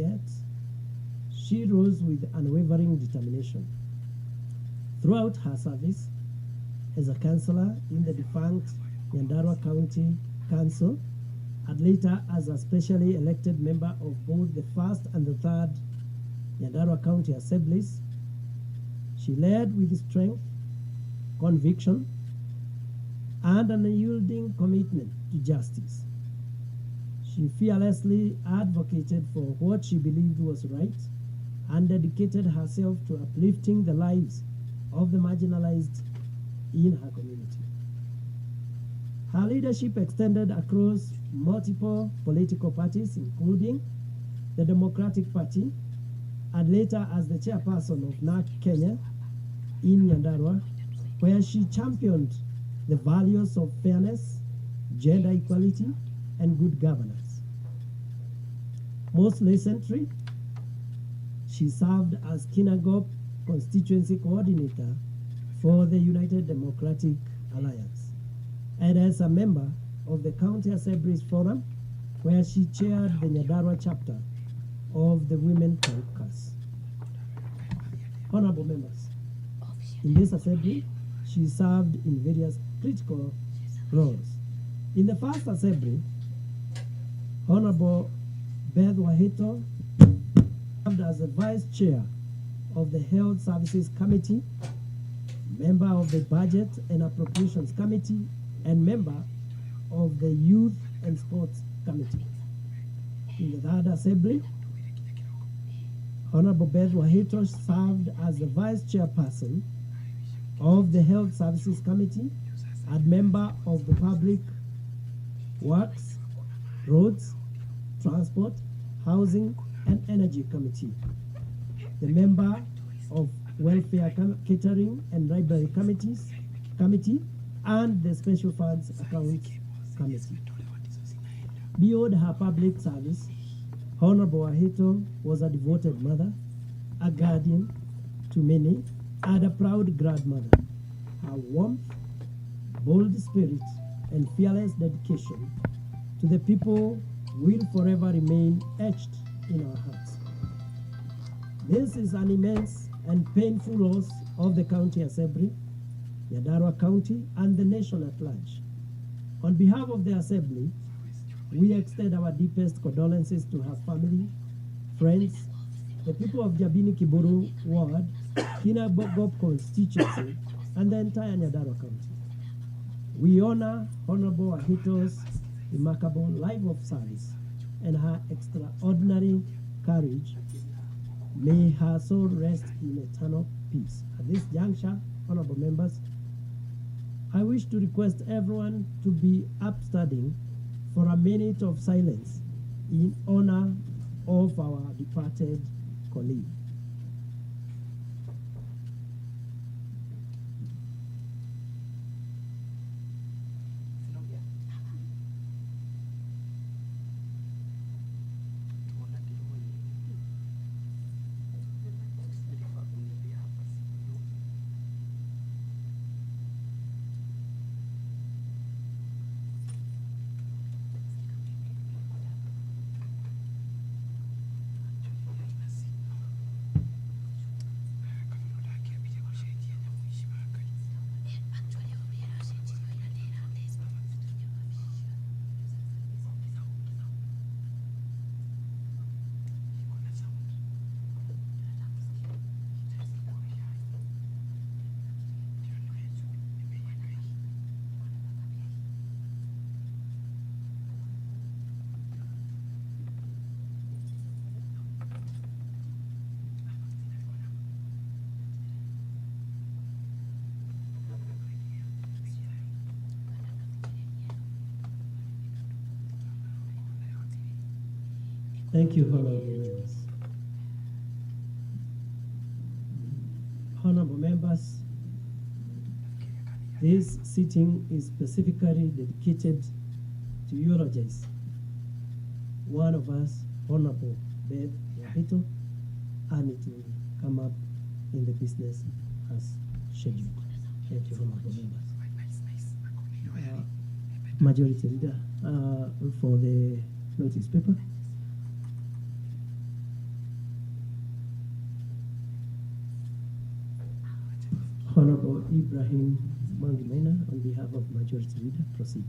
yet she rose with unwavering determination. Throughout her service as a councillor in the defunct Nyandarua County Council, and later as a specially elected member of both the first and the third Nyandarua County Assemblies, she led with strength, conviction, and an unyielding commitment to justice. She fearlessly advocated for what she believed was right and dedicated herself to uplifting the lives of the marginalized in her community. Her leadership extended across multiple political parties, including the Democratic Party, and later as the chairperson of NARC Kenya in Nyandarua, where she championed the values of fairness, gender equality, and good governance. Most recently, she served as Kinangop constituency coordinator for the United Democratic Alliance, and as a member of the County Assemblies Forum, where she chaired the Nyandarua chapter of the Women Caucus. Honorable members, in this assembly, she served in various critical roles. In the first assembly, Honorable Beth Wahito served as the vice chair of the Health Services Committee, member of the Budget and Appropriations Committee, and member of the Youth and Sports Committee. In the third assembly, Honorable Beth Wahito served as the vice chairperson of the Health Services Committee and member of the Public Works, Roads, Transport, Housing, and Energy Committee, the member of Welfare Catering and Library Committee, and the Special Funds Account Committee. Beyond her public service, Honorable Wahito was a devoted mother, a guardian to many, and a proud grandmother. Her warmth, bold spirit, and fearless dedication to the people will forever remain etched in our hearts. This is an immense and painful loss of the County Assembly, Nyandarua County, and the nation at large. On behalf of the Assembly, we extend our deepest condolences to her family, friends, the people of Jabini Kiburu Ward, Kinangop constituency, and the entire Nyandarua County. We honor Honorable Wahito's remarkable life of service and her extraordinary courage. May her soul rest in eternal peace. At this juncture, honorable members, I wish to request everyone to be upstanding for a minute of silence in honor of our departed colleague. Thank you, honorable members. Honorable members, this sitting is specifically dedicated to eulogize one of us, Honorable Beth Wahito, and it will come up in the business as scheduled. Thank you, honorable members. Majority Leader, for the notice paper. Honorable Ibrahim Mangimena, on behalf of Majority Leader, proceed.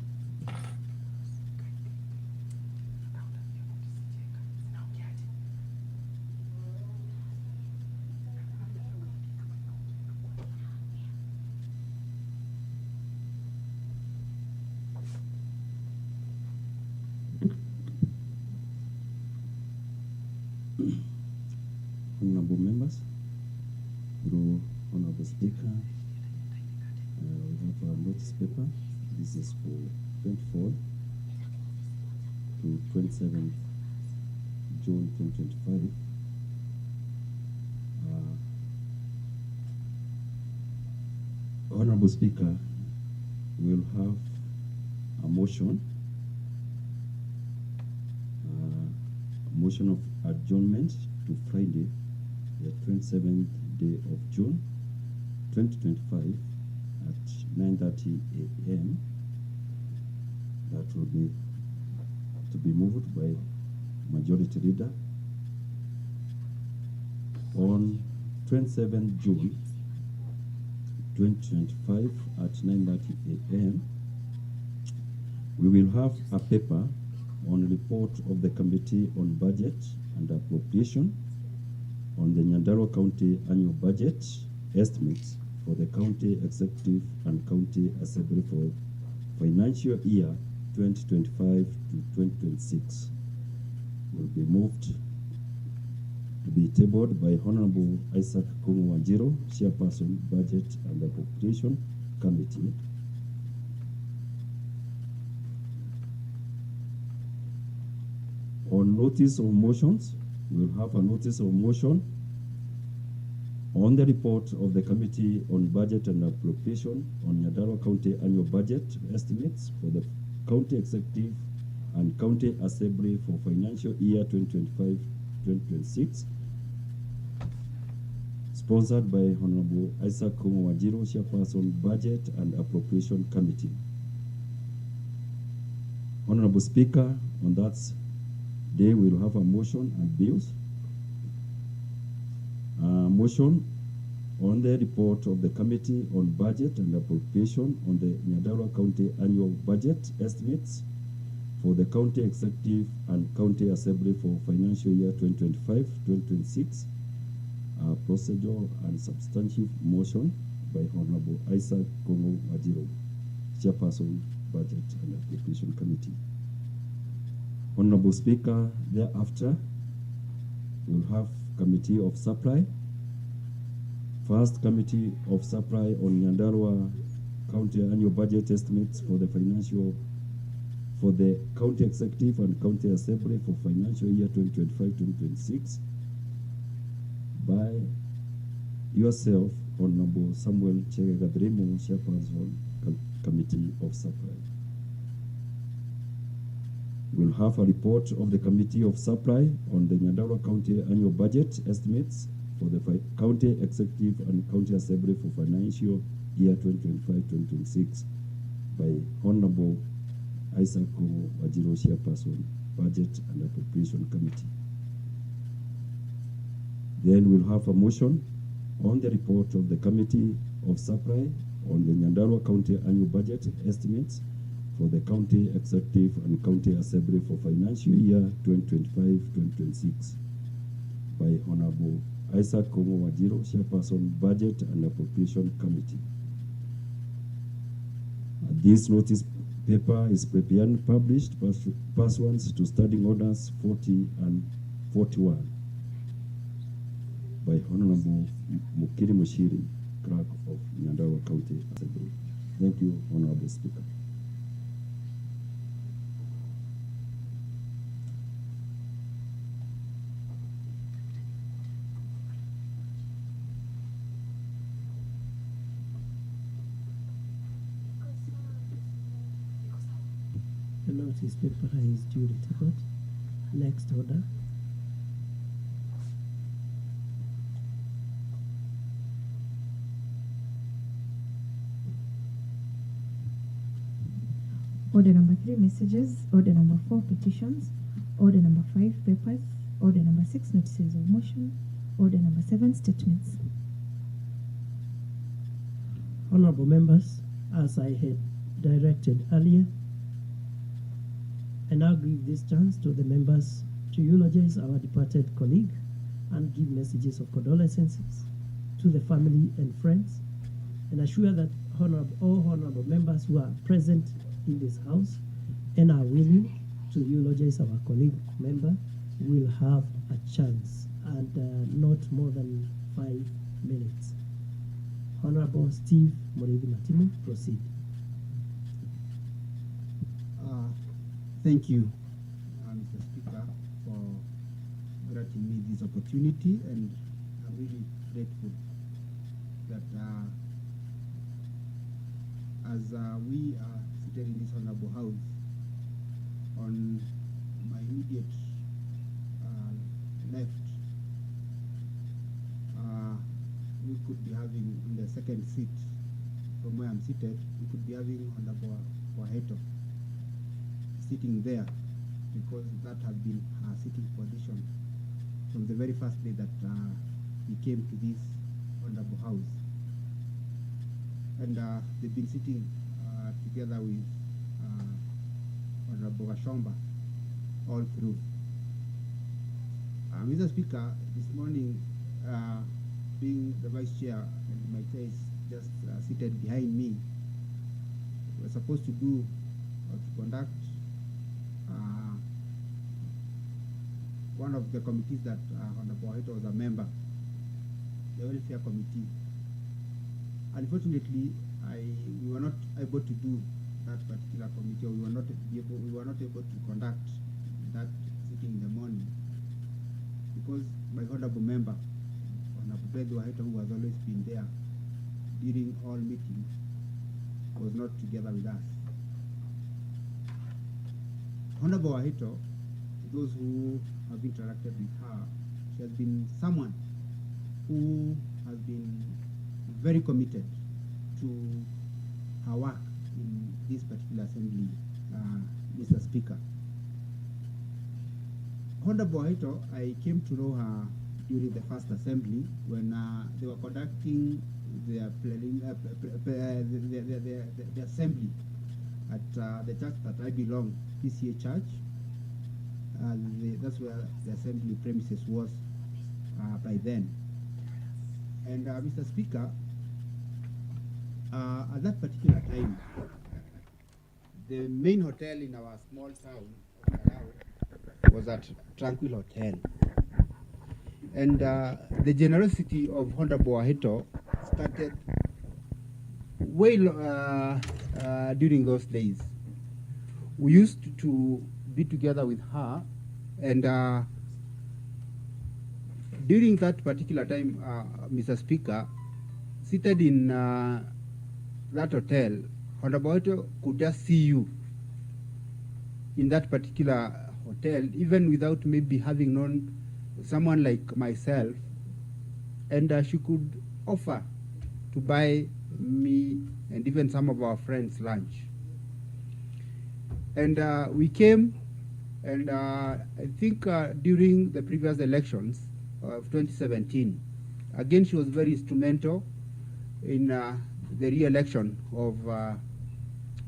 Honorable members, through Honorable Speaker, we have a notice paper. This is for 24th to 27th June 2025. Honorable Speaker, we will have a motion of adjournment to Friday, the 27th day of June 2025 at 9:30 a.m. That will be to be moved by Majority Leader. On 27th June 2025 at 9:30 a.m. we will have a paper on report of the Committee on Budget and Appropriation on the Nyandarua County Annual Budget estimates for the County Executive and County Assembly for financial year 2025 to 2026. Will be moved to be tabled by Honorable Isaac Kungu Wanjiro, Chairperson, Budget and Appropriation Committee. On notice of motions, we'll have a notice of motion on the report of the Committee on Budget and Appropriation on Nyandarua County Annual Budget estimates for the County Executive and County Assembly for financial year 2025-2026, sponsored by Honorable Isaac Kungu Wanjiro, Chairperson, Budget and Appropriation Committee. Honorable Speaker, on that day we will have a motion and bills. Motion on the report of the Committee on Budget and Appropriation on the Nyandarua County Annual Budget estimates for the County Executive and County Assembly for financial year 2025-2026. Procedural and substantive motion by Honorable Isaac Kungu Wanjiro, Chairperson, Budget and Appropriation Committee. Honorable Speaker, thereafter, we'll have Committee of Supply. First, Committee of Supply on Nyandarua County Annual Budget estimates for the County Executive and County Assembly for financial year 2025-2026 by yourself, Honorable Samuel Chegagadrimo, Chairperson, Committee of Supply. We'll have a report of the Committee of Supply on the Nyandarua County Annual Budget estimates for the County Executive and County Assembly for financial year 2025-2026 by Honorable Isaac Kungu Wanjiro, Chairperson, Budget and Appropriation Committee. Then we'll have a motion on the report of the Committee of Supply on the Nyandarua County Annual Budget estimates for the County Executive and County Assembly for financial year 2025-2026 by Honorable Isaac Kungu Wanjiro, Chairperson, Budget and Appropriation Committee. This notice paper is prepared and published pursuant to Standing Orders 40 and 41 by Honorable Mukiri Mushiri, Clerk of Nyandarua County Assembly. Thank you, Honorable Speaker. The notice paper is duly tabled. Next order. Order number 3, messages. Order number 4, petitions. Order number 5, papers. Order number 6, notices of motion. Order number 7, statements. Honorable members, as I had directed earlier, I now give this chance to the members to eulogize our departed colleague and give messages of condolences to the family and friends, and assure that all honorable members who are present in this house and are willing to eulogize our colleague member will have a chance, and not more than 5 minutes. Honorable Steve Murithi Matimo, proceed. Thank you, Mr. Speaker, for granting me this opportunity, and I'm really grateful that as we are seated in this honorable house, on my immediate left, we could be having in the second seat from where I'm seated, we could be having Honorable Waheto sitting there, because that has been her sitting position from the very first day that he came to this honorable house. And they've been sitting together with Honorable Washomba all through. Mr. Speaker, this morning, being the vice chair and my chair is just seated behind me, we're supposed to do or to conduct one of the committees that Honorable Waheto was a member, the Welfare Committee. Unfortunately, we were not able to do that particular committee, or we were not able to conduct that sitting in the morning, because my honorable member, Honorable Waheto, who has always been there during all meetings, was not together with us. Honorable Waheto, those who have interacted with her, she has been someone who has been very committed to her work in this particular assembly, Mr. Speaker. Honorable Waheto, I came to know her during the first assembly when they were conducting their the assembly at the church that I belong, PCA Church. That's where the assembly premises was by then. And Mr. Speaker, at that particular time, the main hotel in our small town of Nyandarua was at Tranquil Hotel. And the generosity of Honorable Waheto started way during those days. We used to be together with her, and during that particular time, Mr. Speaker, seated in that hotel, Honorable Waheto could just see you in that particular hotel, even without maybe having known someone like myself, and she could offer to buy me and even some of our friends lunch. And we came, and I think during the previous elections of 2017, again she was very instrumental in the re-election of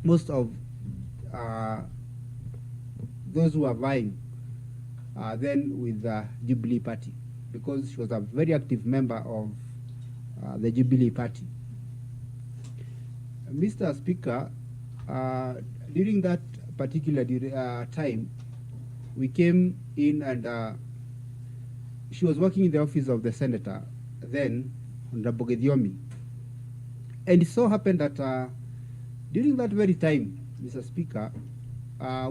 most of those who are vying then with the Jubilee Party, because she was a very active member of the Jubilee Party. Mr. Speaker, during that particular time, we came in, and she was working in the office of the senator, then Honorable Gediomi. And it so happened that during that very time, Mr. Speaker,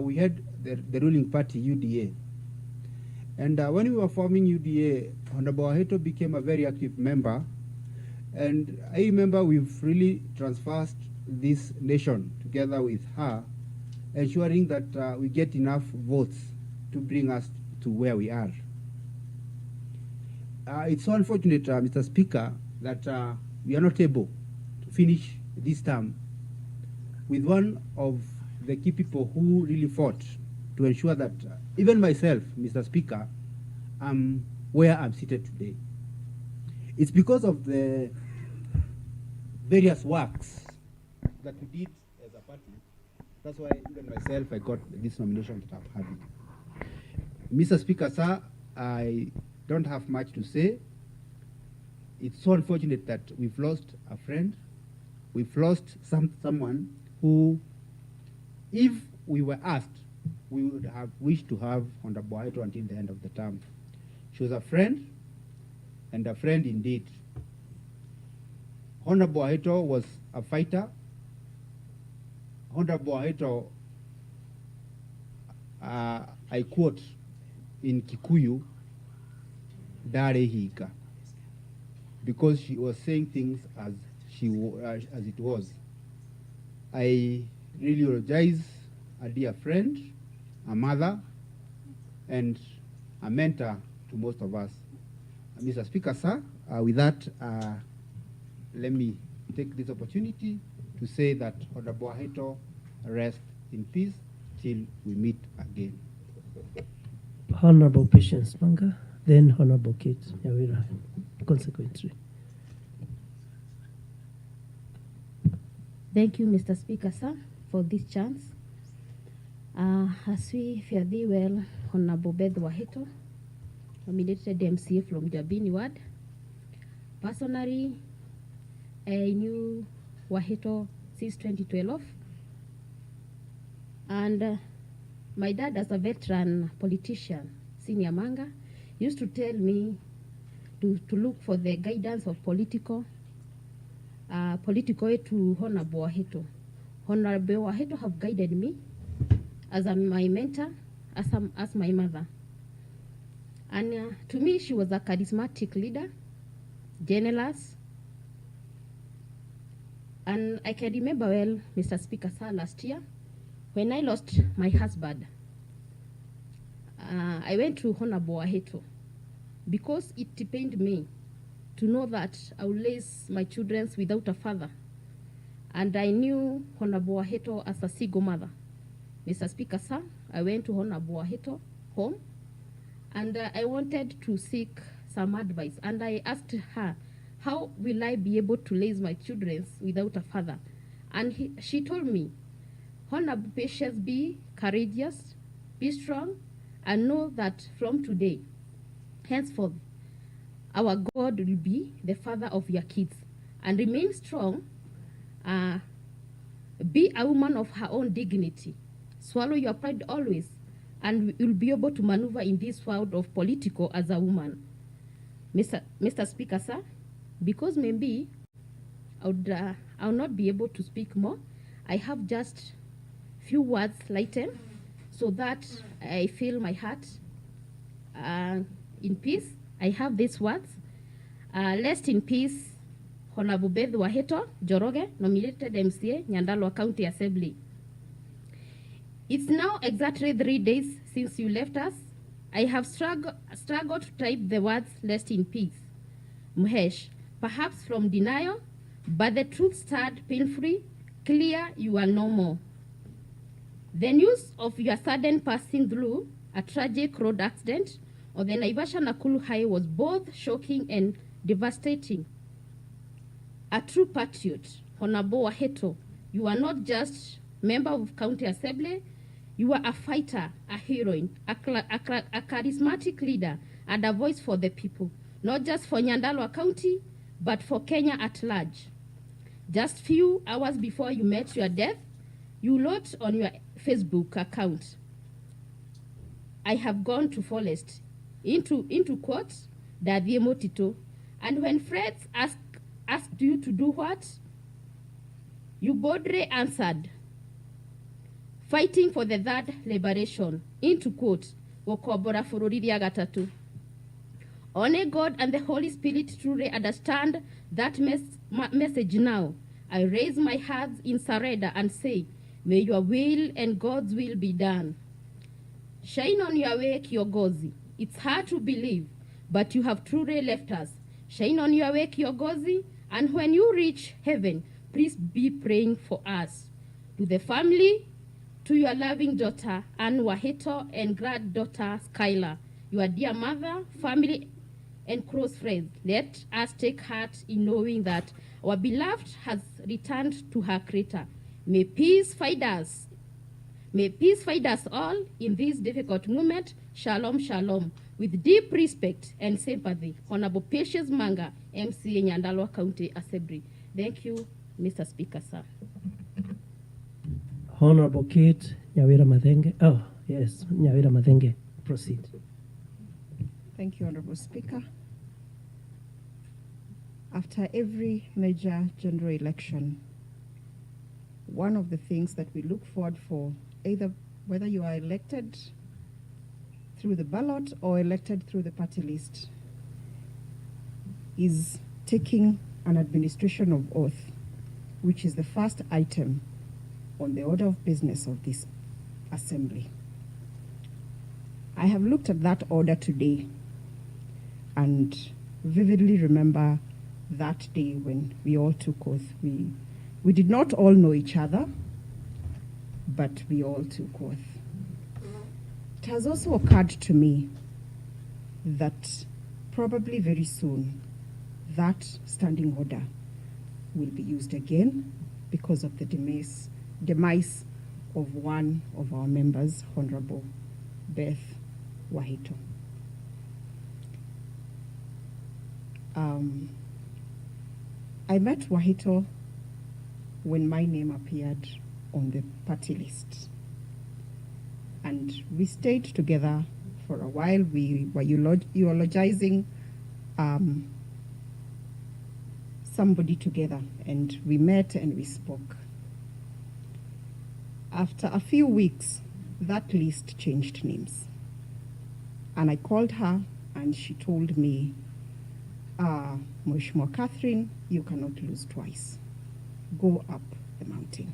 we had the ruling party, UDA. And when we were forming UDA, Honorable Waheto became a very active member. And I remember we've really transversed this nation together with her, ensuring that we get enough votes to bring us to where we are. It's so unfortunate, Mr. Speaker, that we are not able to finish this term with one of the key people who really fought to ensure that even myself, Mr. Speaker, I'm where I'm seated today. It's because of the various works that we did as a party. That's why even myself, I got this nomination that I've had. Mr. Speaker, sir, I don't have much to say. It's so unfortunate that we've lost a friend. We've lost someone who, if we were asked, we would have wished to have Honorable Waheto until the end of the term. She was a friend, and a friend indeed. Honorable Waheto was a fighter. Honorable Waheto, I quote in Kikuyu, Dare Hika, because she was saying things as it was. I really eulogize a dear friend, a mother, and a mentor to most of us. Mr. Speaker, sir, with that, let me take this opportunity to say that Honorable Waheto rest in peace till we meet again. Honorable Patience Manga, then Honorable Kate Nyawira, consequently. Thank you, Mr. Speaker, sir, for this chance. As we fare thee well, Honorable Beth Waheto, nominated MCA from Jabini Ward. Personally, I knew Waheto since 2012. And my dad, as a veteran politician, Senior Manga, used to tell me to look for the guidance of political to Honorable Waheto. Honorable Waheto have guided me as my mentor, as my mother. And to me, she was a charismatic leader, generous. And I can remember well, Mr. Speaker, sir, last year, when I lost my husband, I went to Honorable Waheto because it pained me to know that I would raise my children without a father. And I knew Honorable Waheto as a single mother. Mr. Speaker, sir, I went to Honorable Waheto home, and I wanted to seek some advice. And I asked her, how will I be able to raise my children without a father? And she told me, Honorable Patience, be courageous, be strong, and know that from today, henceforth, our God will be the father of your kids. And remain strong, be a woman of her own dignity. Swallow your pride always, and you'll be able to maneuver in this world of political as a woman. Mr. Speaker, sir, because maybe I'll not be able to speak more, I have just few words lighten so that I feel my heart in peace. I have these words. Rest in peace, Honorable Beth Waheto Joroge, nominated MCA, Nyandarua County Assembly. It's now exactly 3 days since you left us. I have struggled to type the words rest in peace. Muhesh, perhaps from denial, but the truth started painfully, clear you are no more. The news of your sudden passing through a tragic road accident on the Naivasha-Nakuru Highway was both shocking and devastating. A true patriot, Honorable Waheto, you are not just member of County Assembly, you are a fighter, a heroine, a charismatic leader, and a voice for the people, not just for Nyandarua County, but for Kenya at large. Just few hours before you met your death, you wrote on your Facebook account, I have gone to forest, into quotes, Dadie Motito, and when friends asked you to do what? You boldly answered, fighting for the third liberation, into quotes, Wokobora Fururidia Gatatu. Only God and the Holy Spirit truly understand that message now. I raise my hands in surrender and say, may your will and God's will be done. Shine on your way, Kyogozi. It's hard to believe, but you have truly left us. Shine on your way, Kyogozi, and when you reach heaven, please be praying for us. To the family, to your loving daughter, Anne Waheto, and granddaughter, Skylar, your dear mother, family, and close friends, let us take heart in knowing that our beloved has returned to her Creator. May peace find us. May peace find us all in this difficult moment. Shalom, shalom. With deep respect and sympathy, Honorable Patience Manga, MCA Nyandarua County Assembly. Thank you, Mr. Speaker, sir. Honorable Kate Nyawira Mathenge. Oh, yes, Nyawira Mathenge. Proceed. Thank you, Honorable Speaker. After every major general election, one of the things that we look forward for, either whether you are elected through the ballot or elected through the party list, is taking an administration of oath, which is the first item on the order of business of this assembly. I have looked at that order today and vividly remember that day when we all took oath. We did not all know each other, but we all took oath. It has also occurred to me that probably very soon that standing order will be used again because of the demise of one of our members, Honorable Beth Wahito. I met Wahito when my name appeared on the party list. And we stayed together for a while. We were eulogizing somebody together, and we met and we spoke. After a few weeks, that list changed names. And I called her and she told me, Mheshimiwa Catherine, you cannot lose twice. Go up the mountain.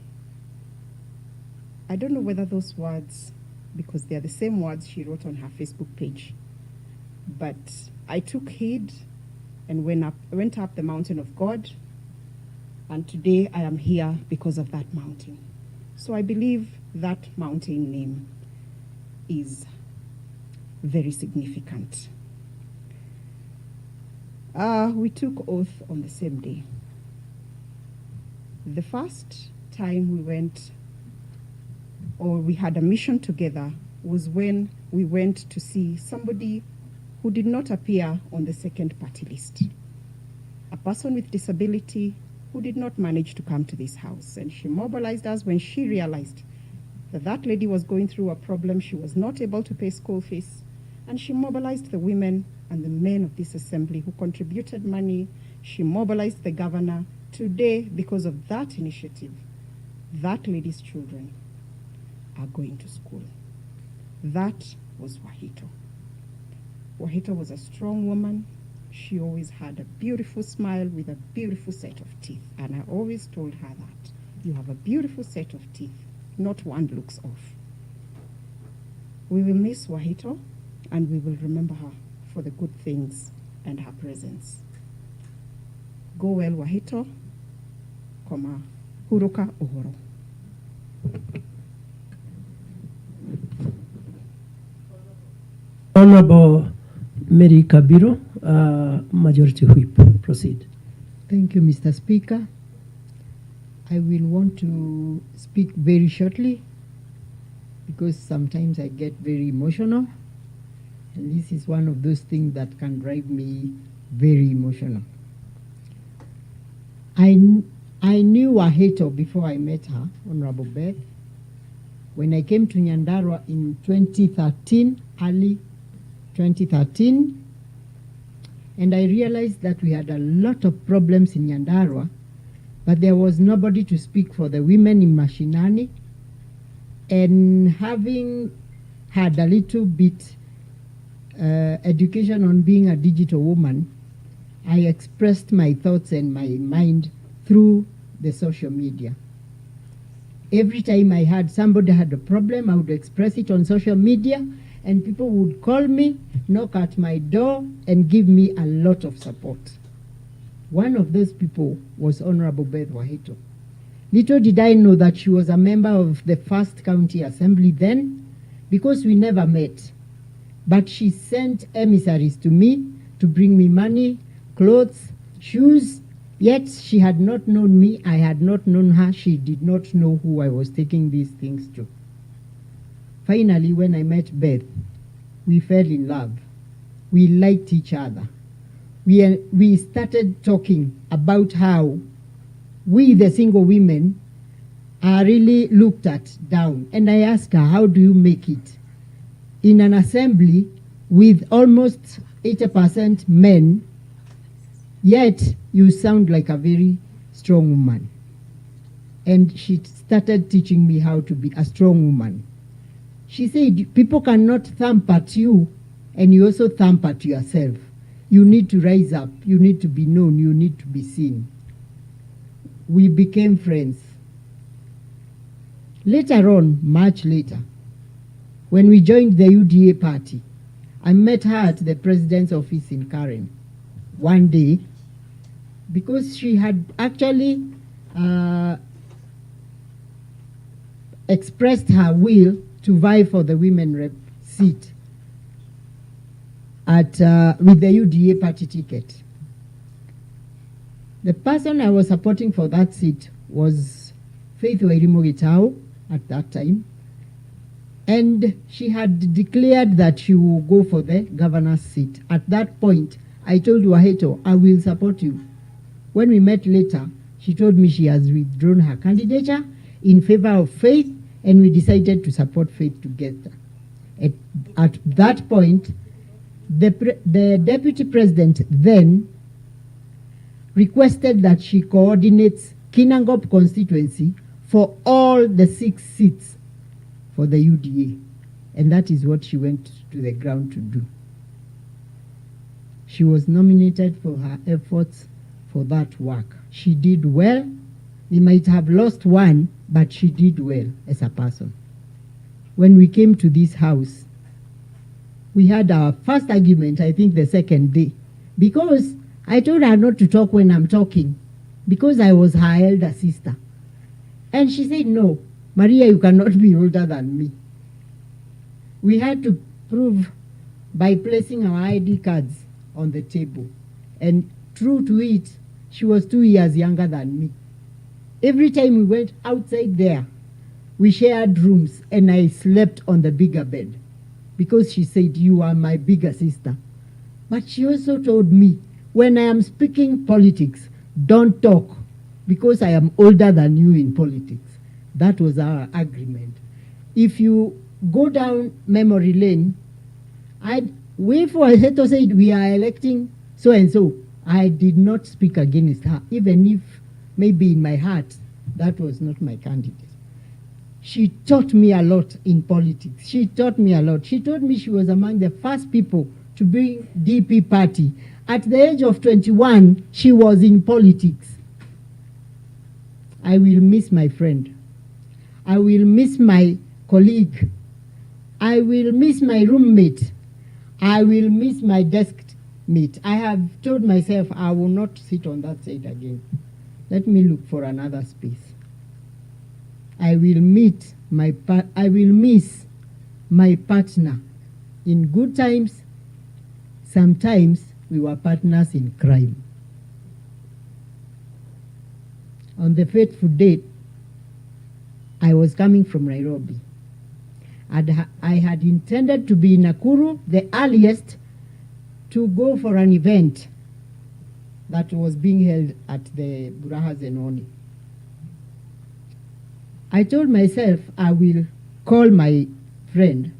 I don't know whether those words, because they are the same words she wrote on her Facebook page, but I took heed and went up the mountain of God, and today I am here because of that mountain. So I believe that mountain name is very significant. We took oath on the same day. The first time we went, or we had a mission together, was when we went to see somebody who did not appear on the second party list. A person with disability who did not manage to come to this house. And she mobilized us when she realized that that lady was going through a problem. She was not able to pay school fees. And she mobilized the women and the men of this assembly who contributed money. She mobilized the governor. Today, because of that initiative, that lady's children are going to school. That was Wahito. Wahito was a strong woman. She always had a beautiful smile with a beautiful set of teeth. And I always told her that you have a beautiful set of teeth, not one looks off. We will miss Wahito, and we will remember her for the good things and her presence. Go well, Wahito. Koma huruka uhoro. Honorable Mary Kabiro, Majority Whip. Proceed. Thank you, Mr. Speaker. I will want to speak very shortly because sometimes I get very emotional, and this is one of those things that can drive me very emotional. I knew Wahito before I met her, Honorable Beth, when I came to Nyandarua in 2013, early 2013, and I realized that we had a lot of problems in Nyandarua, but there was nobody to speak for the women in Mashinani. And having had a little bit education on being a digital woman, I expressed my thoughts and my mind through the social media. Every time I had somebody had a problem, I would express it on social media, and people would call me, knock at my door, and give me a lot of support. One of those people was Honorable Beth Wahito. Little did I know that she was a member of the first county assembly then, because we never met. But she sent emissaries to me to bring me money, clothes, shoes. Yet she had not known me, I had not known her, she did not know who I was taking these things to. Finally, when I met Beth, we fell in love. We liked each other. We started talking about how we, the single women, are really looked at down. And I asked her, how do you make it? In an assembly with almost 80% men, yet you sound like a very strong woman. And she started teaching me how to be a strong woman. She said, people cannot thump at you, and you also thump at yourself. You need to rise up, you need to be known, you need to be seen. We became friends. Later on, much later, when we joined the UDA party, I met her at the president's office in Karen one day, because she had actually expressed her will to vie for the women rep seat at with the UDA party ticket. The person I was supporting for that seat was Faith Wairimo Gitao at that time, and she had declared that she will go for the governor's seat. At that point, I told Waheto, I will support you. When we met later, she told me she has withdrawn her candidature in favor of Faith, and we decided to support Faith together. At that point, the deputy president then requested that she coordinates Kinangop constituency for all the 6 seats for the UDA. And that is what she went to the ground to do. She was nominated for her efforts for that work. She did well. We might have lost one, but she did well as a person. When we came to this house, we had our first argument, I think the second day, because I told her not to talk when I'm talking, because I was her elder sister. And she said, no, Maria, you cannot be older than me. We had to prove by placing our ID cards on the table. And true to it, she was 2 years younger than me. Every time we went outside there, we shared rooms, and I slept on the bigger bed because she said, you are my bigger sister. But she also told me, when I am speaking politics, don't talk because I am older than you in politics. That was our agreement. If you go down memory lane, Waheto said, we are electing so and so. I did not speak against her, even if maybe in my heart, that was not my candidate. She taught me a lot in politics. She taught me a lot. She told me she was among the first people to bring DP party. At the age of 21, she was in politics. I will miss my friend. I will miss my colleague. I will miss my roommate. I will miss my desk mate. I have told myself I will not sit on that side again. Let me look for another space. I will miss my partner in good times. Sometimes we were partners in crime. On the fateful date, I was coming from Nairobi. I had intended to be in Nakuru, the earliest, to go for an event that was being held at the Buraha Zenoni. I told myself I will call my friend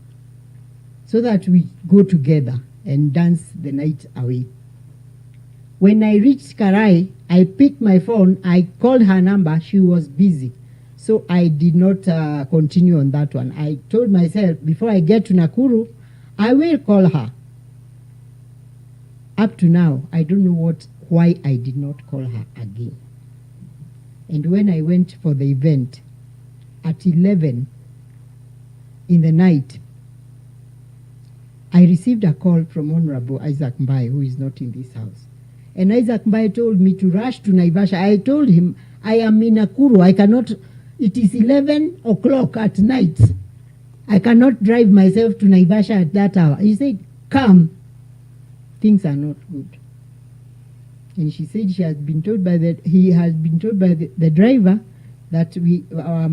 so that we go together and dance the night away. When I reached Karai, I picked my phone, I called her number, she was busy. So I did not continue on that one. I told myself, before I get to Nakuru, I will call her. Up to now, I don't know why I did not call her again. And when I went for the event, at 11 in the night, I received a call from Honorable Isaac Mbai, who is not in this house. And Isaac Mbai told me to rush to Naivasha. I told him, I am in Nakuru. I cannot, it is 11 o'clock at night. I cannot drive myself to Naivasha at that hour. He said, come. things are not good. And she said he has been told by the driver that our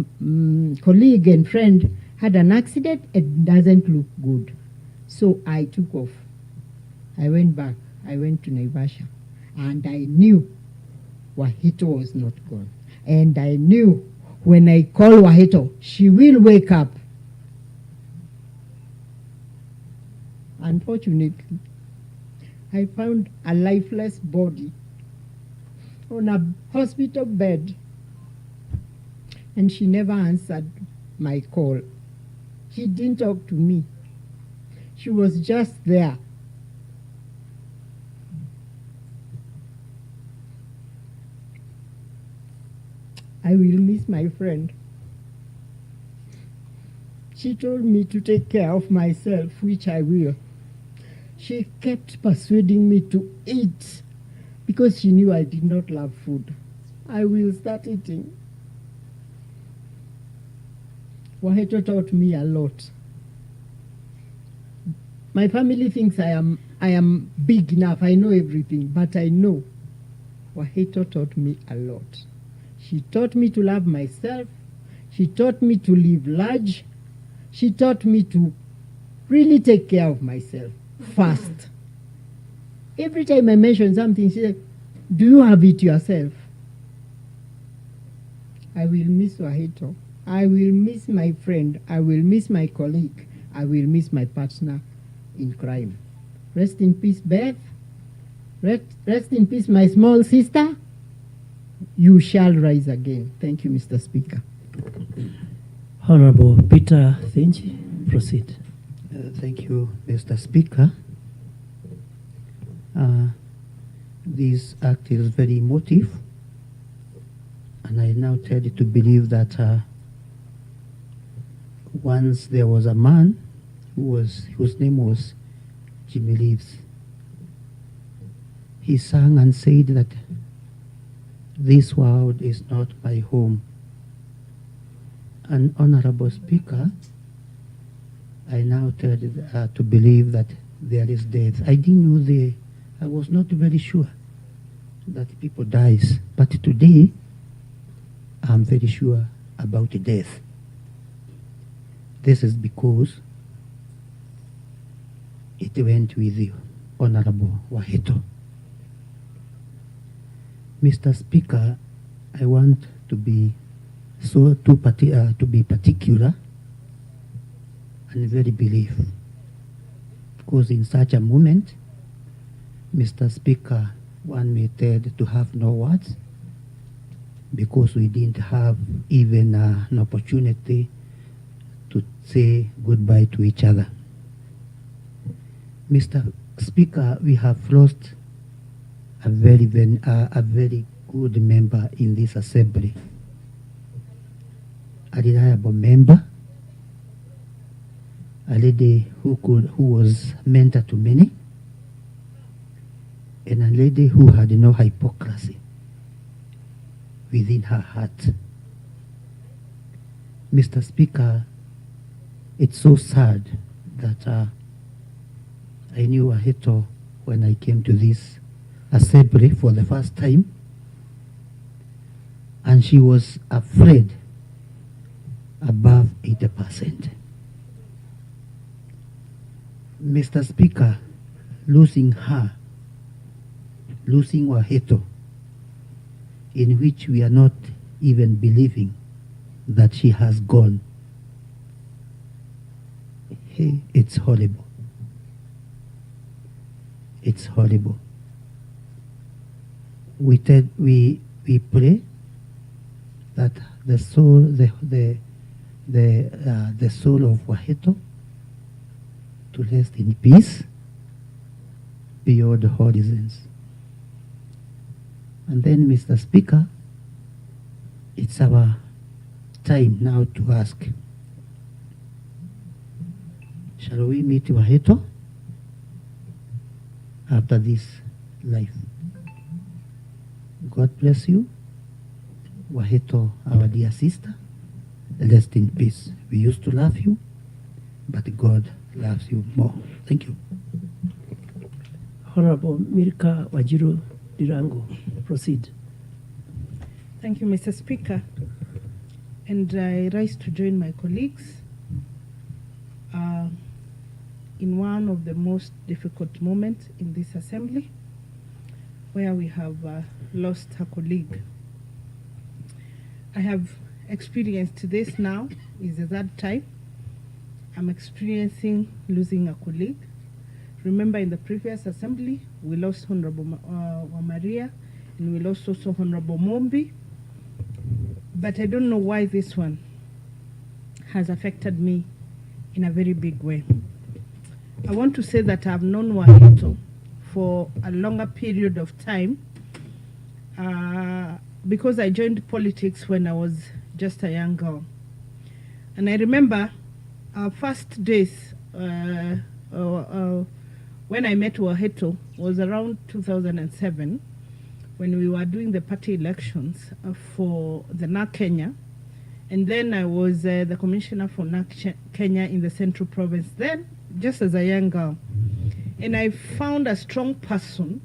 colleague and friend had an accident and doesn't look good. So I took off. I went back. I went to Naivasha. And I knew Wahito was not gone. And I knew when I call Wahito, she will wake up. Unfortunately, I found a lifeless body on a hospital bed, and she never answered my call. She didn't talk to me. She was just there. I will miss my friend. She told me to take care of myself, which I will. She kept persuading me to eat because she knew I did not love food. I will start eating. Wahito taught me a lot. My family thinks I am big enough, I know everything, but I know Wahito taught me a lot. She taught me to love myself. She taught me to live large. She taught me to really take care of myself first. Every time I mention something, she said, "Do you have it yourself?" I will miss Wahito. I will miss my friend. I will miss my colleague. I will miss my partner in crime. Rest in peace, Beth. Rest in peace, my small sister. You shall rise again. Thank you, Mr. Speaker. Honorable Peter Thinji, proceed. Thank you, Mr. Speaker. This act is very emotive, and I now tend to believe that once there was a man whose name was Jimmy Leaves. He sang and said that this world is not my home. And Honorable Speaker, I now tend to believe that there is death. I didn't know I was not very sure that people dies, but today I'm very sure about death. This is because it went with you, Honorable Wahito. Mr. Speaker, I want to be particular and very brief, because in such a moment, Mr. Speaker, one may tend to have no words because we didn't have even an opportunity to say goodbye to each other. Mr. Speaker, we have lost a very good member in this assembly, a reliable member, a lady who was mentor to many, and a lady who had no hypocrisy within her heart. Mr. Speaker, it's so sad that I knew Wahito when I came to this assembly for the first time, and she was afraid above 80%. Mr. Speaker, losing Wahito, in which we are not even believing that she has gone, hey, it's horrible. It's horrible. We pray that the soul, the soul of Wahito to rest in peace beyond the horizons. And then, Mr. Speaker, it's our time now to ask, shall we meet Wahito after this life? God bless you. Wahito, our dear sister, rest in peace. We used to love you, but God loves you more. Thank you. Honorable Mirka Wajiru Dirango, proceed. Thank you, Mr. Speaker. And I rise to join my colleagues in one of the most difficult moments in this assembly, where we have lost a colleague. I have experienced this now, is the third time I'm experiencing losing a colleague. Remember, in the previous assembly, we lost Honorable Maria, and we lost also Honorable Mombi. But I don't know why this one has affected me in a very big way. I want to say that I've known Wahito for a longer period of time because I joined politics when I was just a young girl. And I remember our first days when I met Wahito was around 2007, when we were doing the party elections for the NARC Kenya. And then I was the commissioner for NARC Kenya in the Central Province then, just as a young girl. And I found a strong person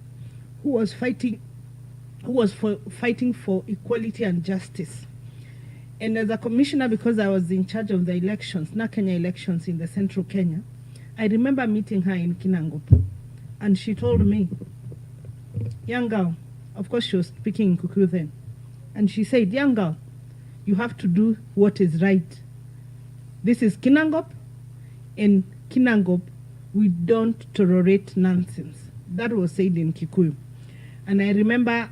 who was fighting for equality and justice. And as a commissioner, because I was in charge of the elections, NARC Kenya elections in the Central Kenya, I remember meeting her in Kinangop. And she told me, young girl, of course she was speaking in Kikuyu then, and she said, young girl, you have to do what is right. This is Kinangop. In Kinangop, we don't tolerate nonsense. That was said in Kikuyu. And I remember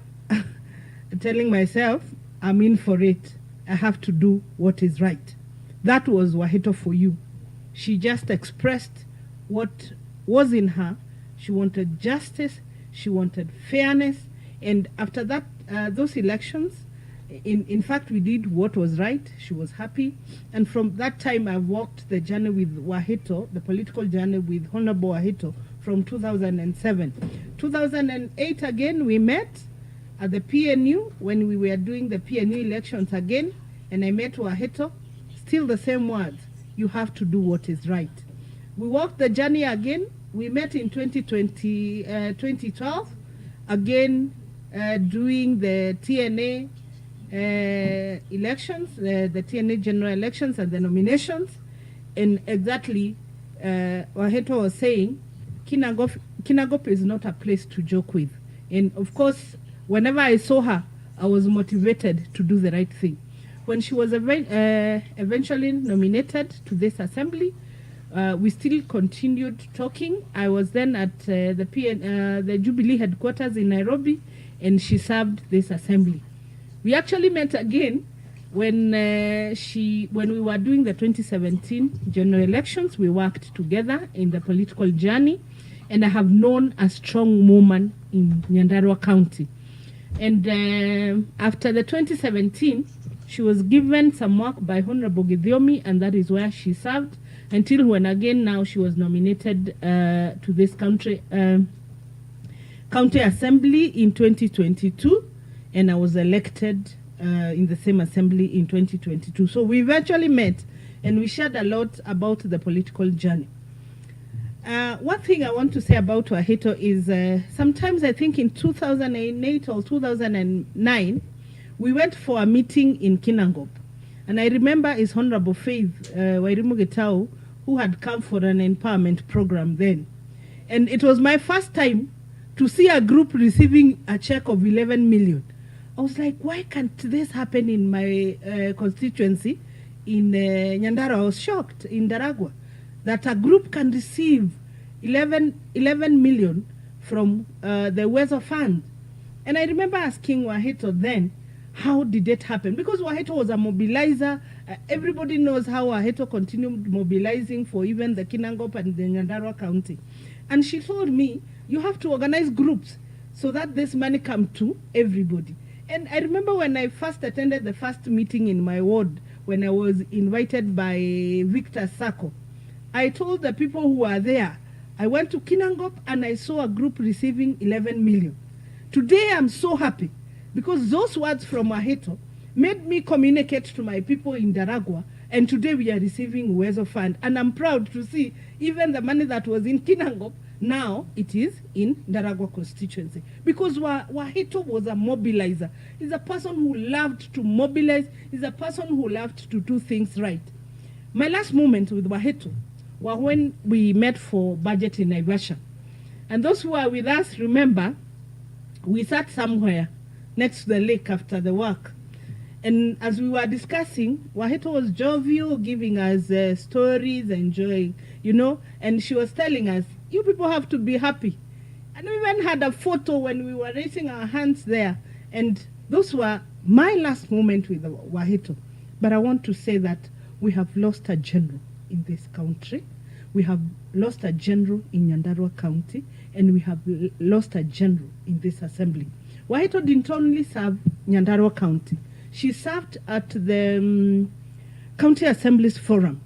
telling myself, I'm in for it. I have to do what is right. That was Wahito for you. She just expressed what was in her. She wanted justice. She wanted fairness. And after that, those elections, in fact, we did what was right. She was happy. And from that time, I walked the journey with Wahito, the political journey with Honorable Wahito from 2007. 2008 again, we met at the PNU when we were doing the PNU elections again. And I met Wahito, still the same words. You have to do what is right. We walked the journey again. We met in 2012, again doing the TNA elections, the TNA general elections and the nominations. And exactly, Wahito was saying, Kinangop is not a place to joke with. And of course, whenever I saw her, I was motivated to do the right thing. When she was eventually nominated to this assembly, we still continued talking. I was then at the Jubilee headquarters in Nairobi, and she served this assembly. We actually met again when we were doing the 2017 general elections. We worked together in the political journey, and I have known a strong woman in Nyandarua County. And after the 2017, she was given some work by Honorable Githiomi, and that is where she served until when again now she was nominated to this county assembly in 2022, and I was elected in the same assembly in 2022. So we eventually met, and we shared a lot about the political journey. One thing I want to say about Wahito is sometimes I think in 2008 or 2009, we went for a meeting in Kinangop. And I remember his Honorable Faith Wairimu Getau, who had come for an empowerment program then. And it was my first time to see a group receiving a check of 11 million. I was like, why can't this happen in my constituency in Nyandarua? I was shocked in Daragwa that a group can receive 11 million from the Weather Fund. And I remember asking Wahito then, how did it happen? Because Wahito was a mobilizer. Everybody knows how Wahito continued mobilizing for even the Kinangop and the Nyandarua County. And she told me, you have to organize groups so that this money come to everybody. And I remember when I first attended the first meeting in my ward, when I was invited by Victor Sako, I told the people who were there, I went to Kinangop and I saw a group receiving 11 million. Today I'm so happy because those words from Wahito made me communicate to my people in Daragwa, and today we are receiving Uwezo Fund. And I'm proud to see even the money that was in Kinangop Now it is in Nyandarua constituency because Wahito was a mobilizer. He's a person who loved to mobilize. He's a person who loved to do things right. My last moment with Wahito was when we met for budget in Naivasha. And those who are with us remember we sat somewhere next to the lake after the work. And as we were discussing, Wahito was jovial, giving us stories, enjoying, you know, and she was telling us, you people have to be happy. And we even had a photo when we were raising our hands there. And those were my last moment with Wahito. But I want to say that we have lost a general in this country. We have lost a general in Nyandarua County, and we have lost a general in this assembly. Wahito didn't only serve Nyandarua County. She served at the County Assemblies Forum.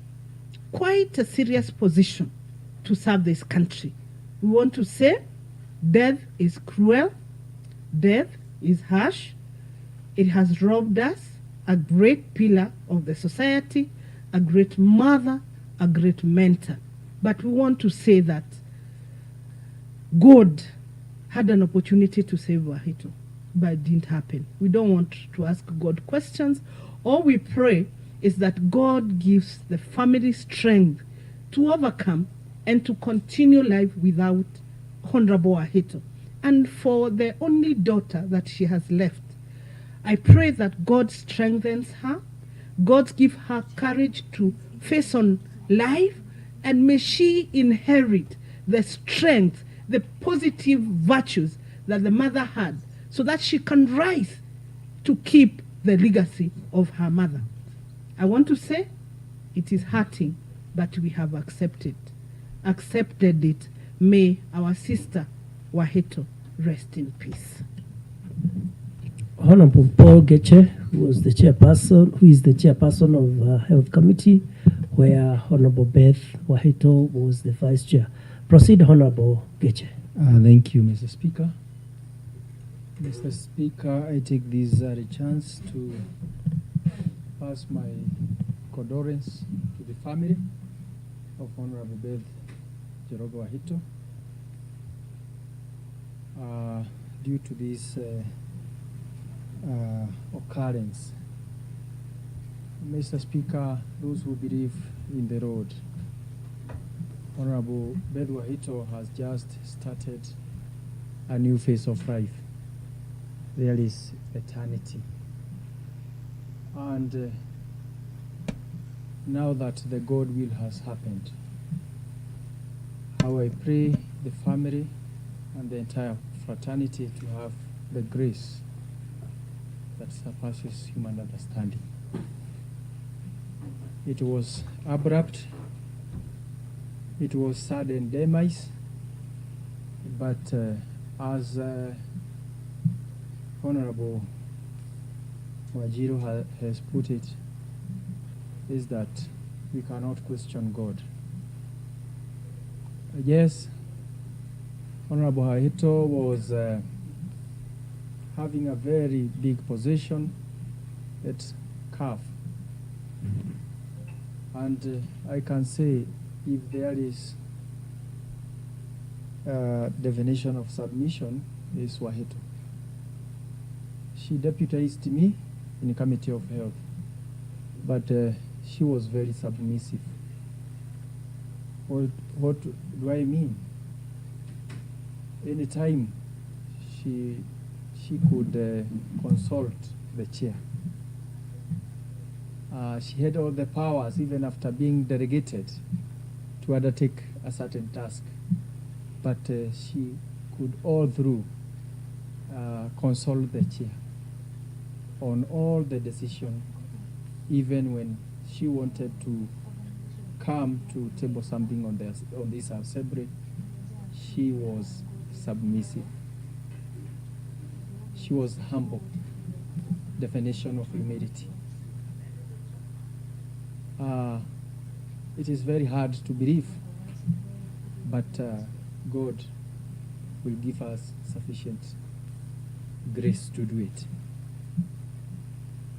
Quite a serious position to serve this country. We want to say death is cruel, death is harsh. It has robbed us, a great pillar of the society, a great mother, a great mentor. But we want to say that God had an opportunity to save Wahito, but it didn't happen. We don't want to ask God questions. All we pray is that God gives the family strength to overcome and to continue life without Honorable Wahito. And for the only daughter that she has left, I pray that God strengthens her, God give her courage to face on life, and may she inherit the strength, the positive virtues that the mother had, so that she can rise to keep the legacy of her mother. I want to say it is hurting, but we have accepted it. May our sister Wahito rest in peace. Honorable Paul Geche, who is the chairperson of Health Committee, where Honorable Beth Wahito was the vice chair. Proceed, Honorable Geche. Thank you, Mr. Speaker. Mr. Speaker, I take this chance to pass my condolence to the family of Honorable Beth Joroge Wahito due to this occurrence. Mr. Speaker, those who believe in the road, Honorable Beth Wahito has just started a new phase of life. There is eternity. And now that the God will has happened, how I pray the family and the entire fraternity to have the grace that surpasses human understanding. It was abrupt, it was sudden demise, but as Honorable Wajiro has put it, is that we cannot question God. Yes, Honorable Wahito was having a very big position at CAF. And I can say, if there is a definition of submission, is Wahito. She deputized me in the Committee of Health, but she was very submissive. What do I mean? Anytime she could consult the chair. She had all the powers, even after being delegated to undertake a certain task. But she could all through consult the chair on all the decision, even when she wanted to come to table something on this assembly, she was submissive. She was humble, definition of humility. It is very hard to believe, but God will give us sufficient grace to do it.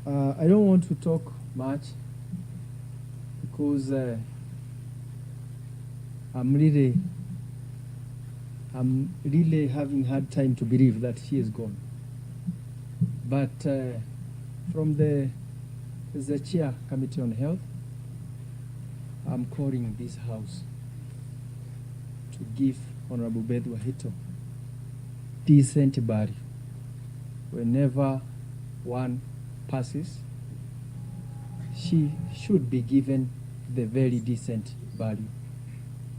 I don't want to talk much because I'm really I'm really having hard time to believe that she is gone. But from the chair committee on health, I'm calling this house to give Honorable Beth Wahito decent burial. Whenever one passes, she should be given the very decent burial.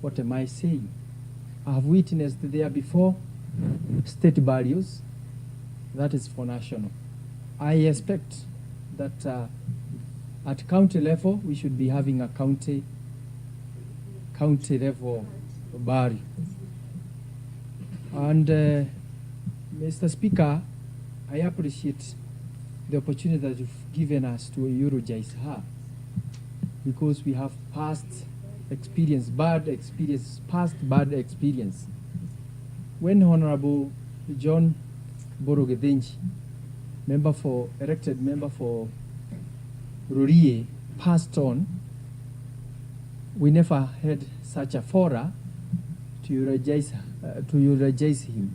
What am I saying? I have witnessed there before state burials. That is for national. I expect that at county level we should be having a county level burial. And Mr. Speaker, I appreciate the opportunity that you've given us to eulogize her, because we have past experience, bad experience. When Honorable John Borogedenji, elected member for Rurie, passed on, we never had such a fora to eulogize him.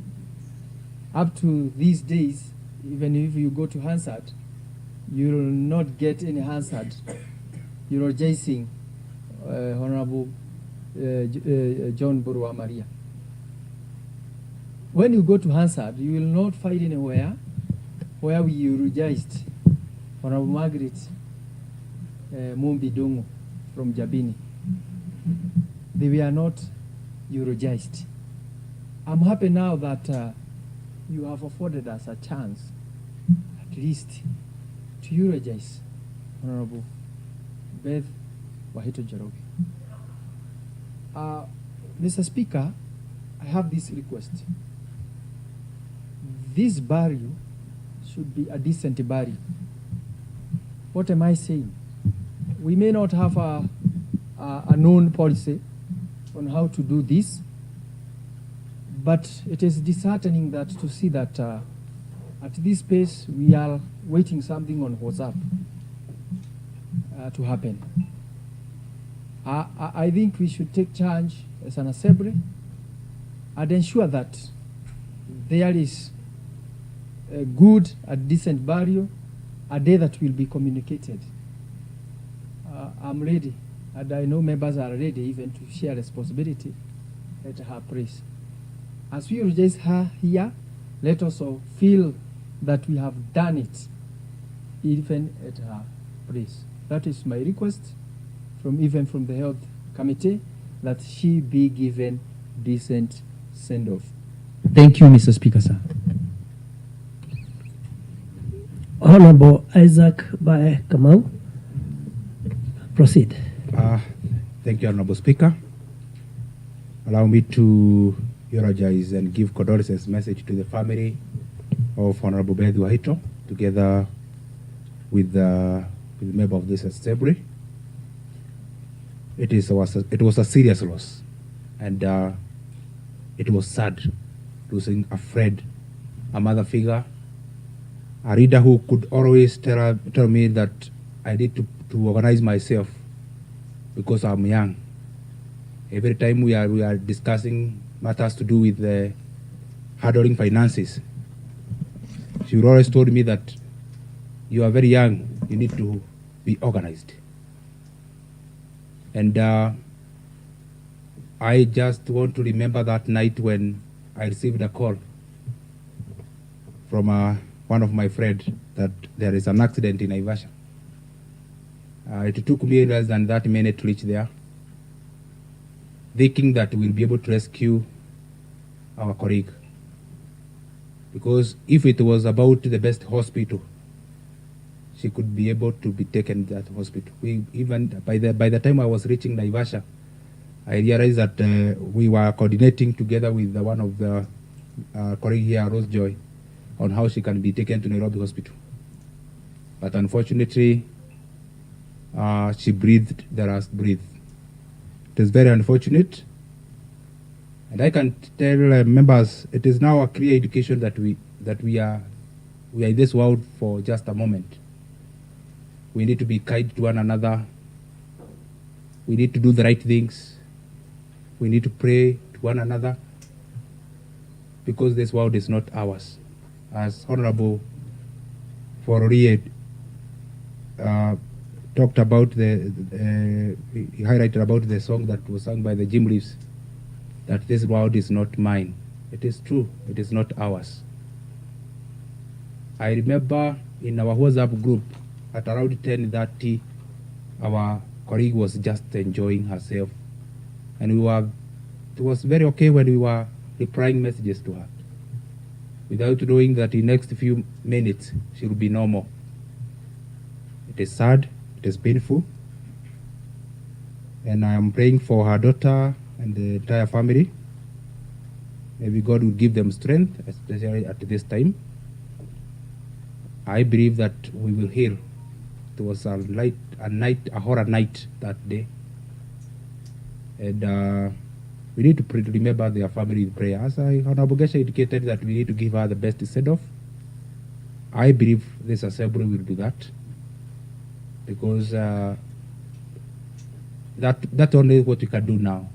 Up to these days, even if you go to Hansard, you will not get any Hansard eulogizing Honorable John Burwa Maria. When you go to Hansard, you will not find anywhere where we eulogized Honorable Margaret Mumbi Dongo from Jabini. They were not eulogized. I'm happy now that you have afforded us a chance, at least, to eulogize Honorable Beth Wahito Njoroge. Mr. Speaker, I have this request. This burial should be a decent burial. What am I saying? We may not have a known policy on how to do this, but it is disheartening that to see that at this pace we are waiting something on WhatsApp to happen. I think we should take charge as an assembly and ensure that there is a good, a decent burial, a day that will be communicated. I'm ready, and I know members are ready even to share responsibility at her place. As we eulogize her here, let us all feel that we have done it, even at her place. That is my request, from the health committee, that she be given decent send-off. Thank you, Mr. Speaker, sir. Honorable Isaac Bae Kamau, proceed. Thank you, Honorable Speaker. Allow me to eulogize and give condolences message to the family of Honorable Beth Wahito, together with the member of this assembly. It was a serious loss, and it was sad losing a friend, a mother figure, a reader who could always tell me that I need to organize myself because I'm young. Every time we are discussing matters to do with handling finances, she always told me that you are very young, you need to be organized. And I just want to remember that night when I received a call from one of my friends that there is an accident in Naivasha. It took me less than 30 minutes to reach there, thinking that we'll be able to rescue our colleague. Because if it was about the best hospital, she could be able to be taken to that hospital. Even by the time I was reaching Naivasha, I realized that we were coordinating together with one of the colleagues here, Rose Joy, on how she can be taken to Nairobi Hospital. But unfortunately, she breathed the last breath. It is very unfortunate. And I can tell members, it is now a clear indication that we are in this world for just a moment. We need to be kind to one another. We need to do the right things. We need to pray to one another. because this world is not ours. As Honorable Fororie talked about he highlighted about the song that was sung by the Jim Reeves, that this world is not mine. It is true, it is not ours. I remember in our WhatsApp group at around 10:30, our colleague was just enjoying herself, and it was very okay when we were replying messages to her, without knowing that in next few minutes she will be normal. It is sad, it is painful, and I am praying for her daughter and the entire family. Maybe God will give them strength, especially at this time. I believe that we will heal. It was a horror night that day, and we need to pray to remember their family in prayer. As Honorable Gesha indicated that we need to give her the best send-off. I believe this assembly will do that, because that's only what we can do now.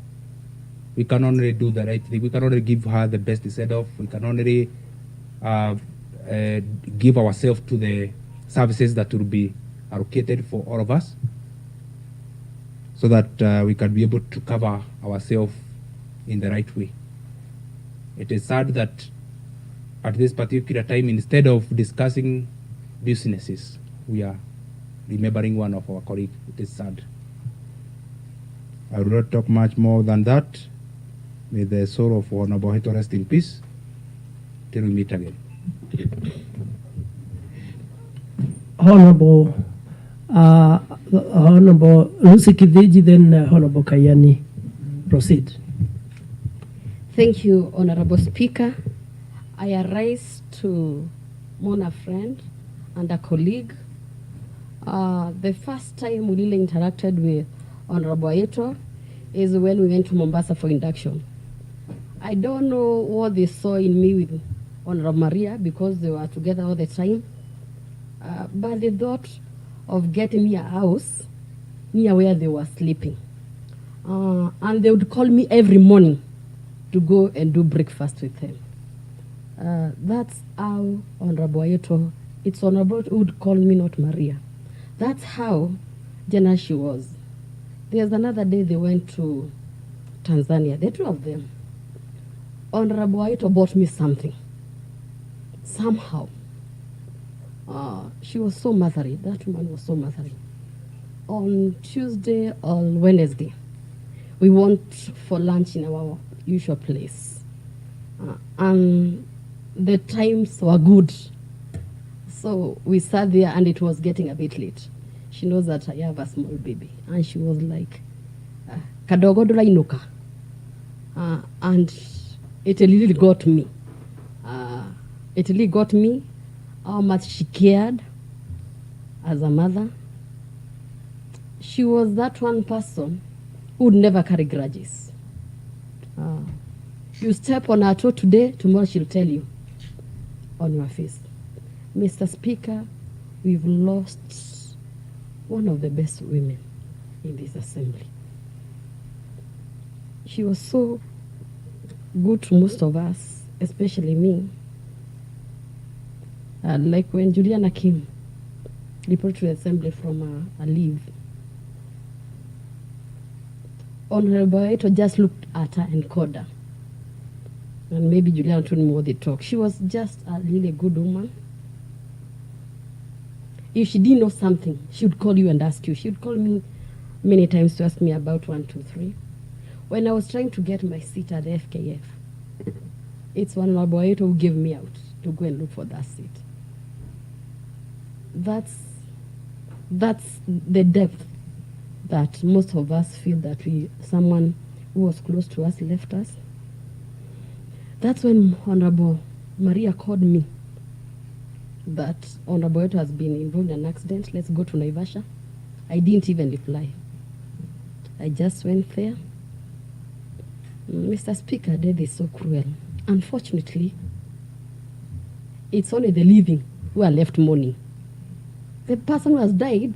We can only do the right thing. We can only give her the best send-off. We can only give ourselves to the services that will be allocated for all of us, so that we can be able to cover ourselves in the right way. It is sad that at this particular time, instead of discussing businesses, we are remembering one of our colleagues. It is sad. I will not talk much more than that. May the soul of Honorable Heto rest in peace till we meet again. Honorable Lucy Kideji, then Honorable Kayani. Proceed. Thank you, Honorable Speaker. I arise to mourn a friend and a colleague. The first time we really interacted with Honorable Ayeto is when we went to Mombasa for induction. I don't know what they saw in me with Honorable Maria, because they were together all the time. But they thought of getting me a house near where they were sleeping. And they would call me every morning to go and do breakfast with them. That's how Honorable Ayeto, it's Honorable who would call me, not Maria. That's how generous she was. There's another day they went to Tanzania, the two of them. Honorable Ayeto bought me something. Somehow. She was so mothering. That woman was so mothering. On Tuesday or Wednesday, we went for lunch in our usual place. And the times were good. So we sat there and it was getting a bit late. She knows that I have a small baby. And she was like, Kadogo dola inuka. And it really got me. It really got me how much she cared as a mother. She was that one person who would never carry grudges. You step on her toe today, tomorrow she'll tell you on your face. Mr. Speaker, we've lost one of the best women in this assembly. She was so good to most of us, especially me. Like when Juliana came, reported to the assembly from a leave, Honorable Ayeto just looked at her and called her. And maybe Juliana told me what they talk. She was just a really good woman. If she didn't know something, she would call you and ask you. She would call me many times to ask me about 1, 2, 3. When I was trying to get my seat at the FKF, it's Honorable Ayeto who gave me out to go and look for that seat. That's the depth that most of us feel that someone who was close to us left us. That's when Honorable Maria called me that Honorable Ayeto has been involved in an accident. Let's go to Naivasha. I didn't even reply. I just went there. Mr. Speaker, death is so cruel. Unfortunately, it's only the living who are left mourning. The person who has died,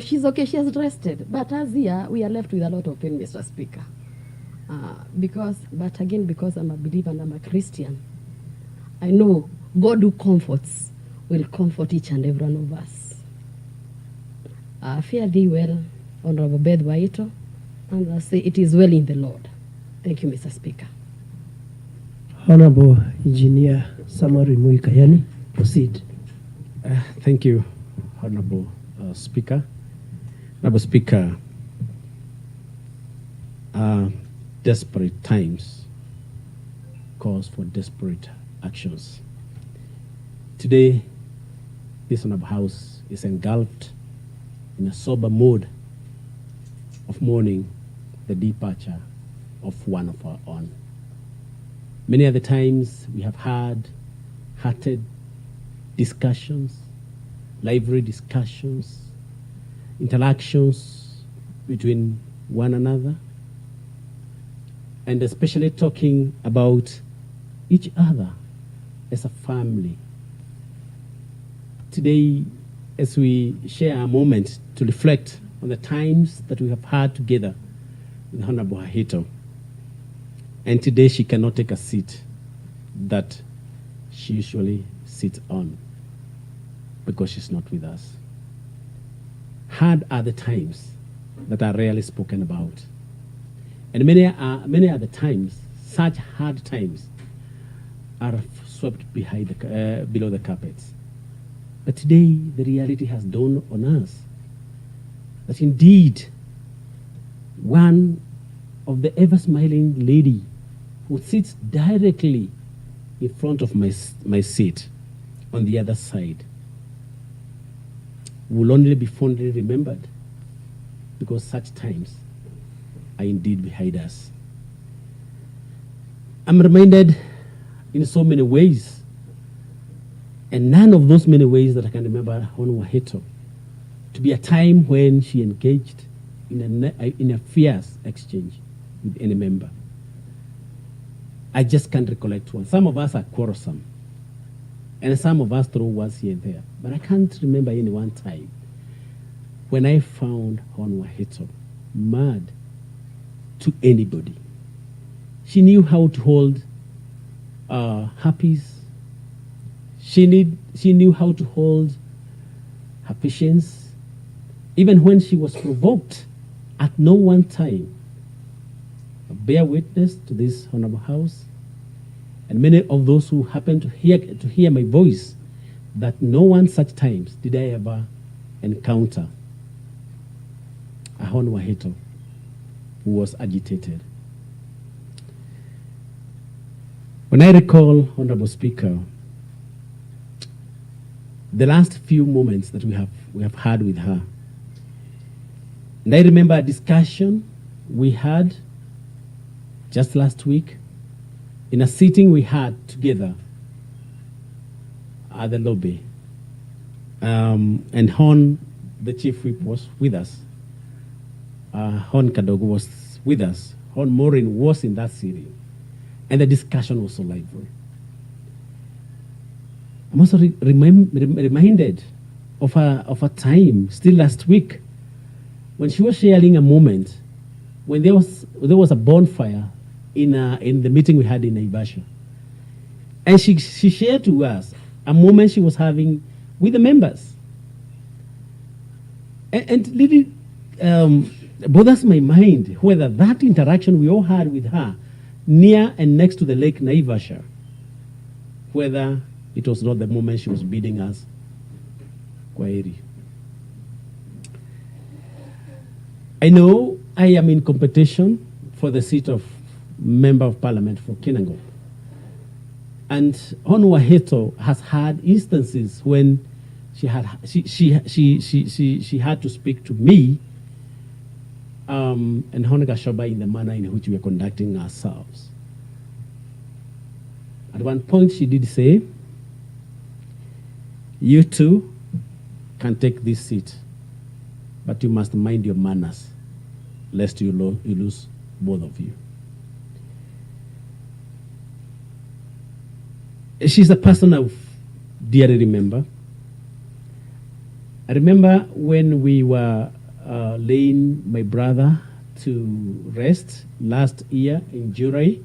she's okay, she has rested. But as here, we are left with a lot of pain, Mr. Speaker. But again, because I'm a believer and I'm a Christian, I know God who comforts will comfort each and every one of us. Fare thee well, Honorable Beth Waito, and I say it is well in the Lord. Thank you, Mr. Speaker. Honorable Engineer Samari Muikayani, proceed. Thank you, Honorable Speaker. Honorable Speaker, desperate times calls for desperate actions. Today, this Honorable House is engulfed in a sober mood of mourning the departure of one of our own. Many other times we have had heated discussions, lively discussions, interactions between one another, and especially talking about each other as a family. Today, as we share a moment to reflect on the times that we have had together with Honorable Hahito, and today she cannot take a seat that she usually sits on because she's not with us. Hard are the times that are rarely spoken about. And many other times, such hard times are swept below the carpets. But today, the reality has dawned on us that indeed, one of the ever-smiling lady who sits directly in front of my seat on the other side will only be fondly remembered because such times are indeed behind us. I'm reminded in so many ways, and none of those many ways that I can remember Honorable Hahito to be a time when she engaged in a fierce exchange with any member. I just can't recollect one. Some of us are quarrelsome, and some of us throw words here and there. But I can't remember any one time when I found Honorable Hahito mad to anybody. She knew how to hold her peace. She knew how to hold her patience. Even when she was provoked, at no one time, bear witness to this Honorable House, and many of those who happen to hear my voice, that no one such times did I ever encounter a Honorable Hahito who was agitated. When I recall, Honorable Speaker, the last few moments that we have had with her, and I remember a discussion we had just last week in a sitting we had together at the lobby. And Hon, the chief whip, was with us. Hon Kadogo was with us. Hon Morin was in that sitting. And the discussion was so lively. I'm also reminded of a time still last week when she was sharing a moment when there was a bonfire in the meeting we had in Naivasha. And she shared to us a moment she was having with the members. And really bothers my mind whether that interaction we all had with her near and next to the lake Naivasha, whether it was not the moment she was bidding us Kwaeri. I know I am in competition for the seat of Member of Parliament for Kinango. And Honorable Hahito has had instances when she had to speak to me and Honorable Gashoba in the manner in which we are conducting ourselves. At one point she did say, "You two can take this seat, but you must mind your manners, lest you lose both of you." She's a person I dearly remember. I remember when we were laying my brother to rest last year in July,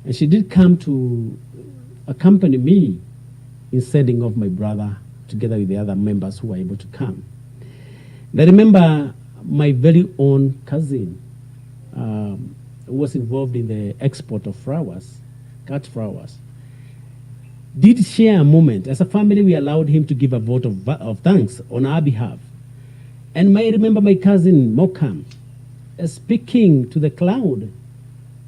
and she did come to accompany me in sending off my brother together with the other members who were able to come. And I remember my very own cousin was involved in the export of flowers, cut flowers, did share a moment. As a family, we allowed him to give a vote of thanks on our behalf. And I remember my cousin Mokam speaking to the cloud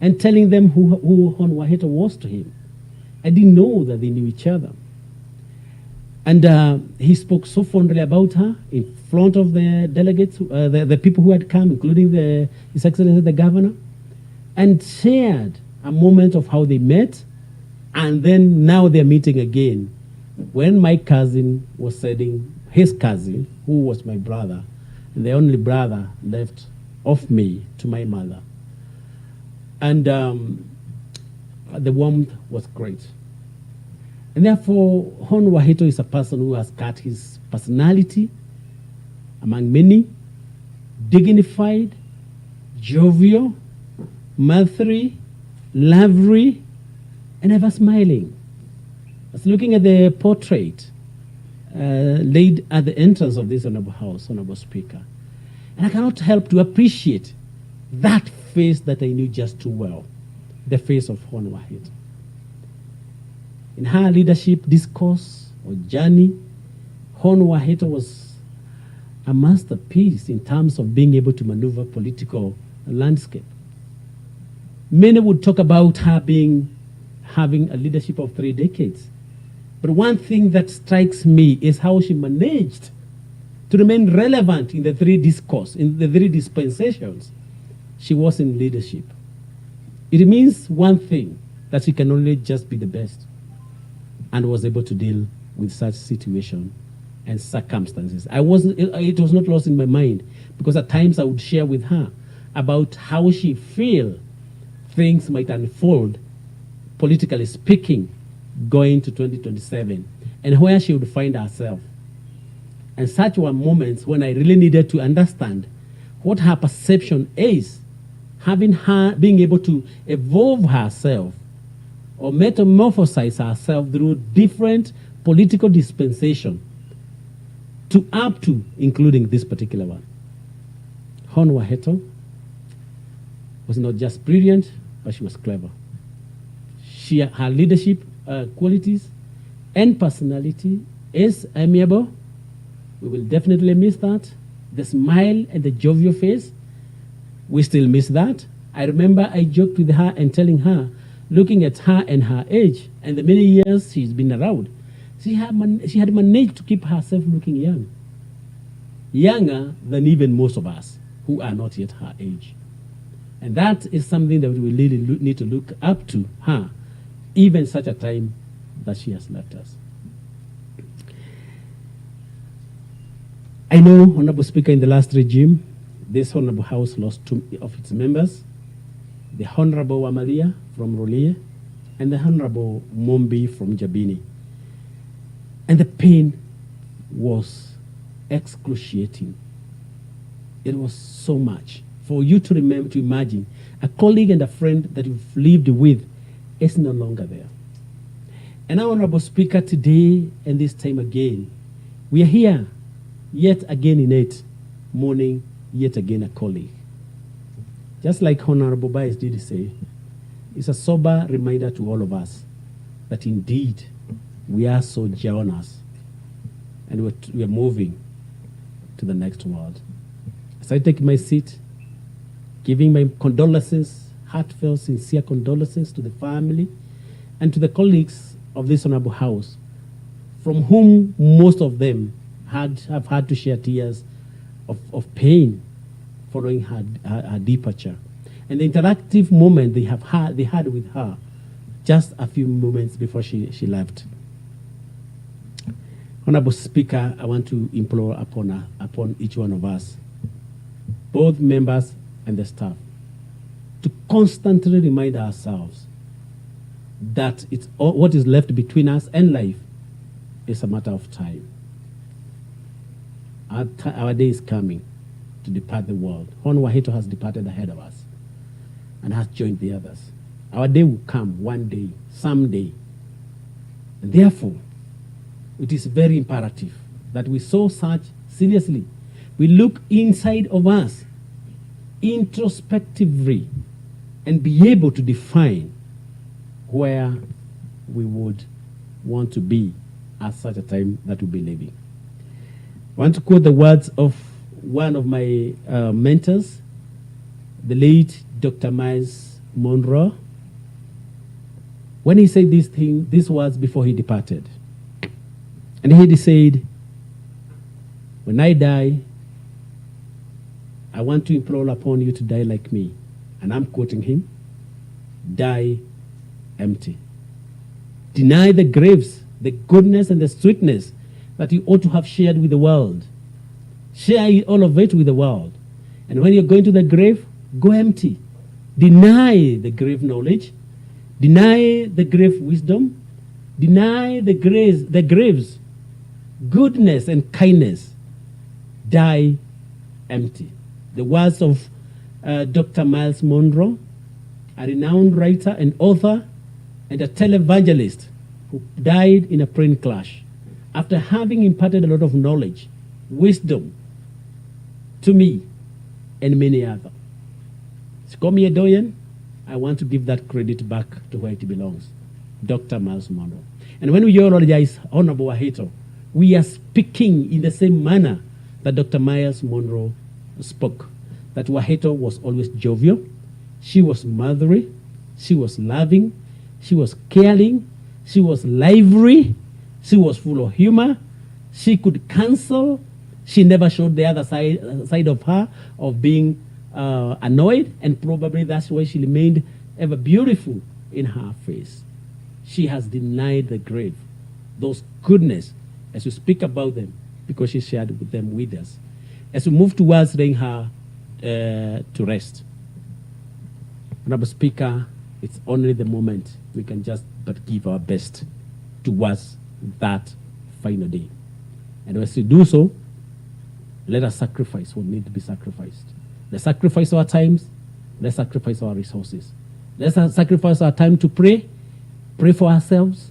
and telling them who Hon Waheto was to him. I didn't know that they knew each other. And he spoke so fondly about her in front of the delegates, the people who had come, including His Excellency the Governor, and shared a moment of how they met, and then now they're meeting again. When my cousin was sending his cousin, who was my brother, and the only brother left of me, to my mother. And the warmth was great. And therefore, Hon Waheto is a person who has got his personality among many, dignified, jovial, mirthful, lovely, and ever smiling. I was looking at the portrait laid at the entrance of this Honorable House, Honorable Speaker, and I cannot help to appreciate that face that I knew just too well, the face of Hon Waheto. In her leadership discourse or journey, Hon Waheto was a masterpiece in terms of being able to maneuver political landscape. Many would talk about her having a leadership of 3 decades. But one thing that strikes me is how she managed to remain relevant in the 3 discourse, in the 3 dispensations she was in leadership. It means one thing, that she can only just be the best, and was able to deal with such situation and circumstances. It was not lost in my mind, because at times I would share with her about how she feel things might unfold, politically speaking, going to 2027, and where she would find herself. And such were moments when I really needed to understand what her perception is, having her being able to evolve herself or metamorphosize herself through different political dispensation to up to including this particular one. Hon Waheto was not just brilliant, but she was clever. Her leadership qualities and personality is amiable. We will definitely miss that. The smile and the jovial face, we still miss that. I remember I joked with her and telling her, looking at her and her age and the many years she's been around, she had managed to keep herself looking young. Younger than even most of us who are not yet her age. And that is something that we really need to look up to her, even such a time that she has left us. I know, Honorable Speaker, in the last regime, this Honorable House lost 2 of its members, the Honorable Wamalia from Rolie and the Honorable Mombi from Jabini. And the pain was excruciating. It was so much. For you to remember, to imagine, a colleague and a friend that you've lived with is no longer there. And now, Honorable Speaker, today and this time again, we are here yet again in it, mourning yet again a colleague. Just like Honorable Bias did say, it's a sober reminder to all of us that indeed we are sojourners and we are moving to the next world. As I take my seat, giving my condolences, heartfelt, sincere condolences to the family and to the colleagues of this Honorable House, from whom most of them have had to share tears of pain following her departure. And the interactive moment they had with her just a few moments before she left. Honorable Speaker, I want to implore upon each one of us, both members and the staff, to constantly remind ourselves that what is left between us and life is a matter of time. Our day is coming to depart the world. Hon Waheto has departed ahead of us and has joined the others. Our day will come one day, someday. And therefore, it is very imperative that we so such seriously. We look inside of us introspectively and be able to define where we would want to be at such a time that we'll be living. I want to quote the words of one of my mentors, the late Dr. Miles Monroe, when he said these words before he departed. And he said, when I die, I want to implore upon you to die like me. And I'm quoting him, die empty. Deny the graves, the goodness and the sweetness that you ought to have shared with the world. Share all of it with the world. And when you're going to the grave, go empty. Deny the grave knowledge. Deny the grave wisdom. Deny the graves, goodness and kindness. Die empty. The words of Dr. Miles Monroe, a renowned writer and author and a televangelist who died in a plane crash after having imparted a lot of knowledge, wisdom to me and many others. Sikomi Edoyen, I want to give that credit back to where it belongs, Dr. Miles Monroe. And when we eulogize Honorable Waheto, we are speaking in the same manner that Dr. Miles Monroe spoke, that Waheto was always jovial, she was motherly, she was loving, she was caring, she was lively, she was full of humor, she could counsel, she never showed the other side of her, of being annoyed, and probably that's why she remained ever beautiful in her face. She has denied the grave, those goodness, as we speak about them, because she shared them with us. As we move towards laying her to rest. Honorable Speaker, it's only the moment we can just but give our best towards that final day. And as we do so, let us sacrifice what needs to be sacrificed. Let's sacrifice our times. Let's sacrifice our resources. Let's sacrifice our time to pray. Pray for ourselves.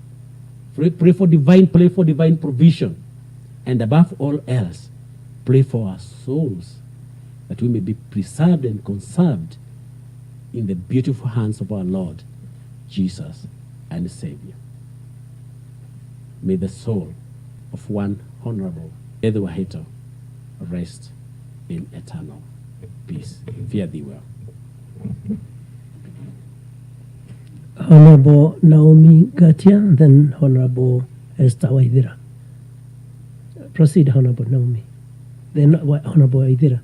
Pray for divine provision. And above all else, pray for our souls, that we may be preserved and conserved in the beautiful hands of our Lord, Jesus and Savior. May the soul of one Honorable Edward Waheto rest in eternal peace. Fare thee well. Honorable Naomi Gatia, then Honorable Esther Waithira. Proceed, Honorable Naomi. Then Honorable Waithira.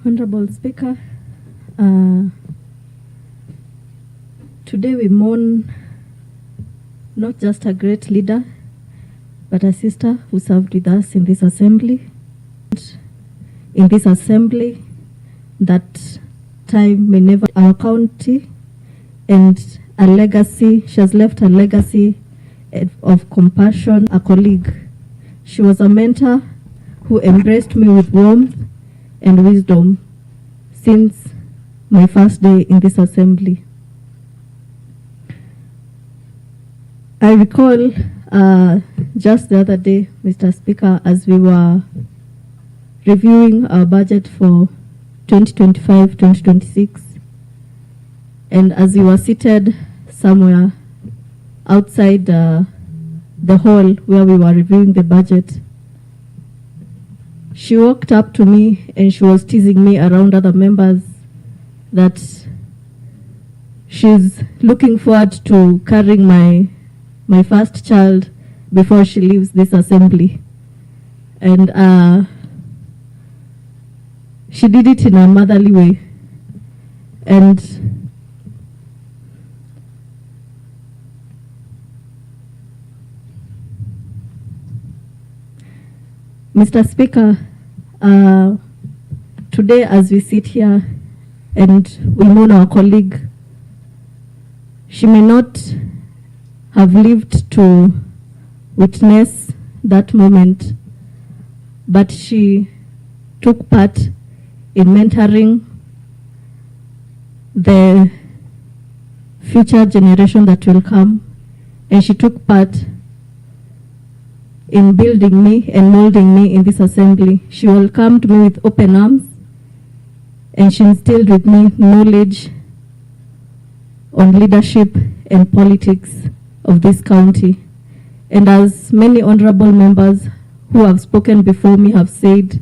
Honorable Speaker, today we mourn not just a great leader, but a sister who served with us in this assembly. In this assembly, that time may never our county, and a legacy. She has left a legacy of compassion, a colleague. She was a mentor who embraced me with warmth and wisdom since my first day in this assembly. I recall just the other day, Mr. Speaker, as we were reviewing our budget for 2025-2026, and as we were seated somewhere outside the hall where we were reviewing the budget, she walked up to me and she was teasing me around other members that she's looking forward to carrying my first child before she leaves this assembly. And she did it in a motherly way. And Mr. Speaker, today as we sit here and we mourn our colleague. She may not have lived to witness that moment, but she took part in mentoring the future generation that will come, and she took part in building me and molding me in this assembly. She welcomed me with open arms, and she instilled with me knowledge on leadership and politics of this county. And as many honorable members who have spoken before me have said,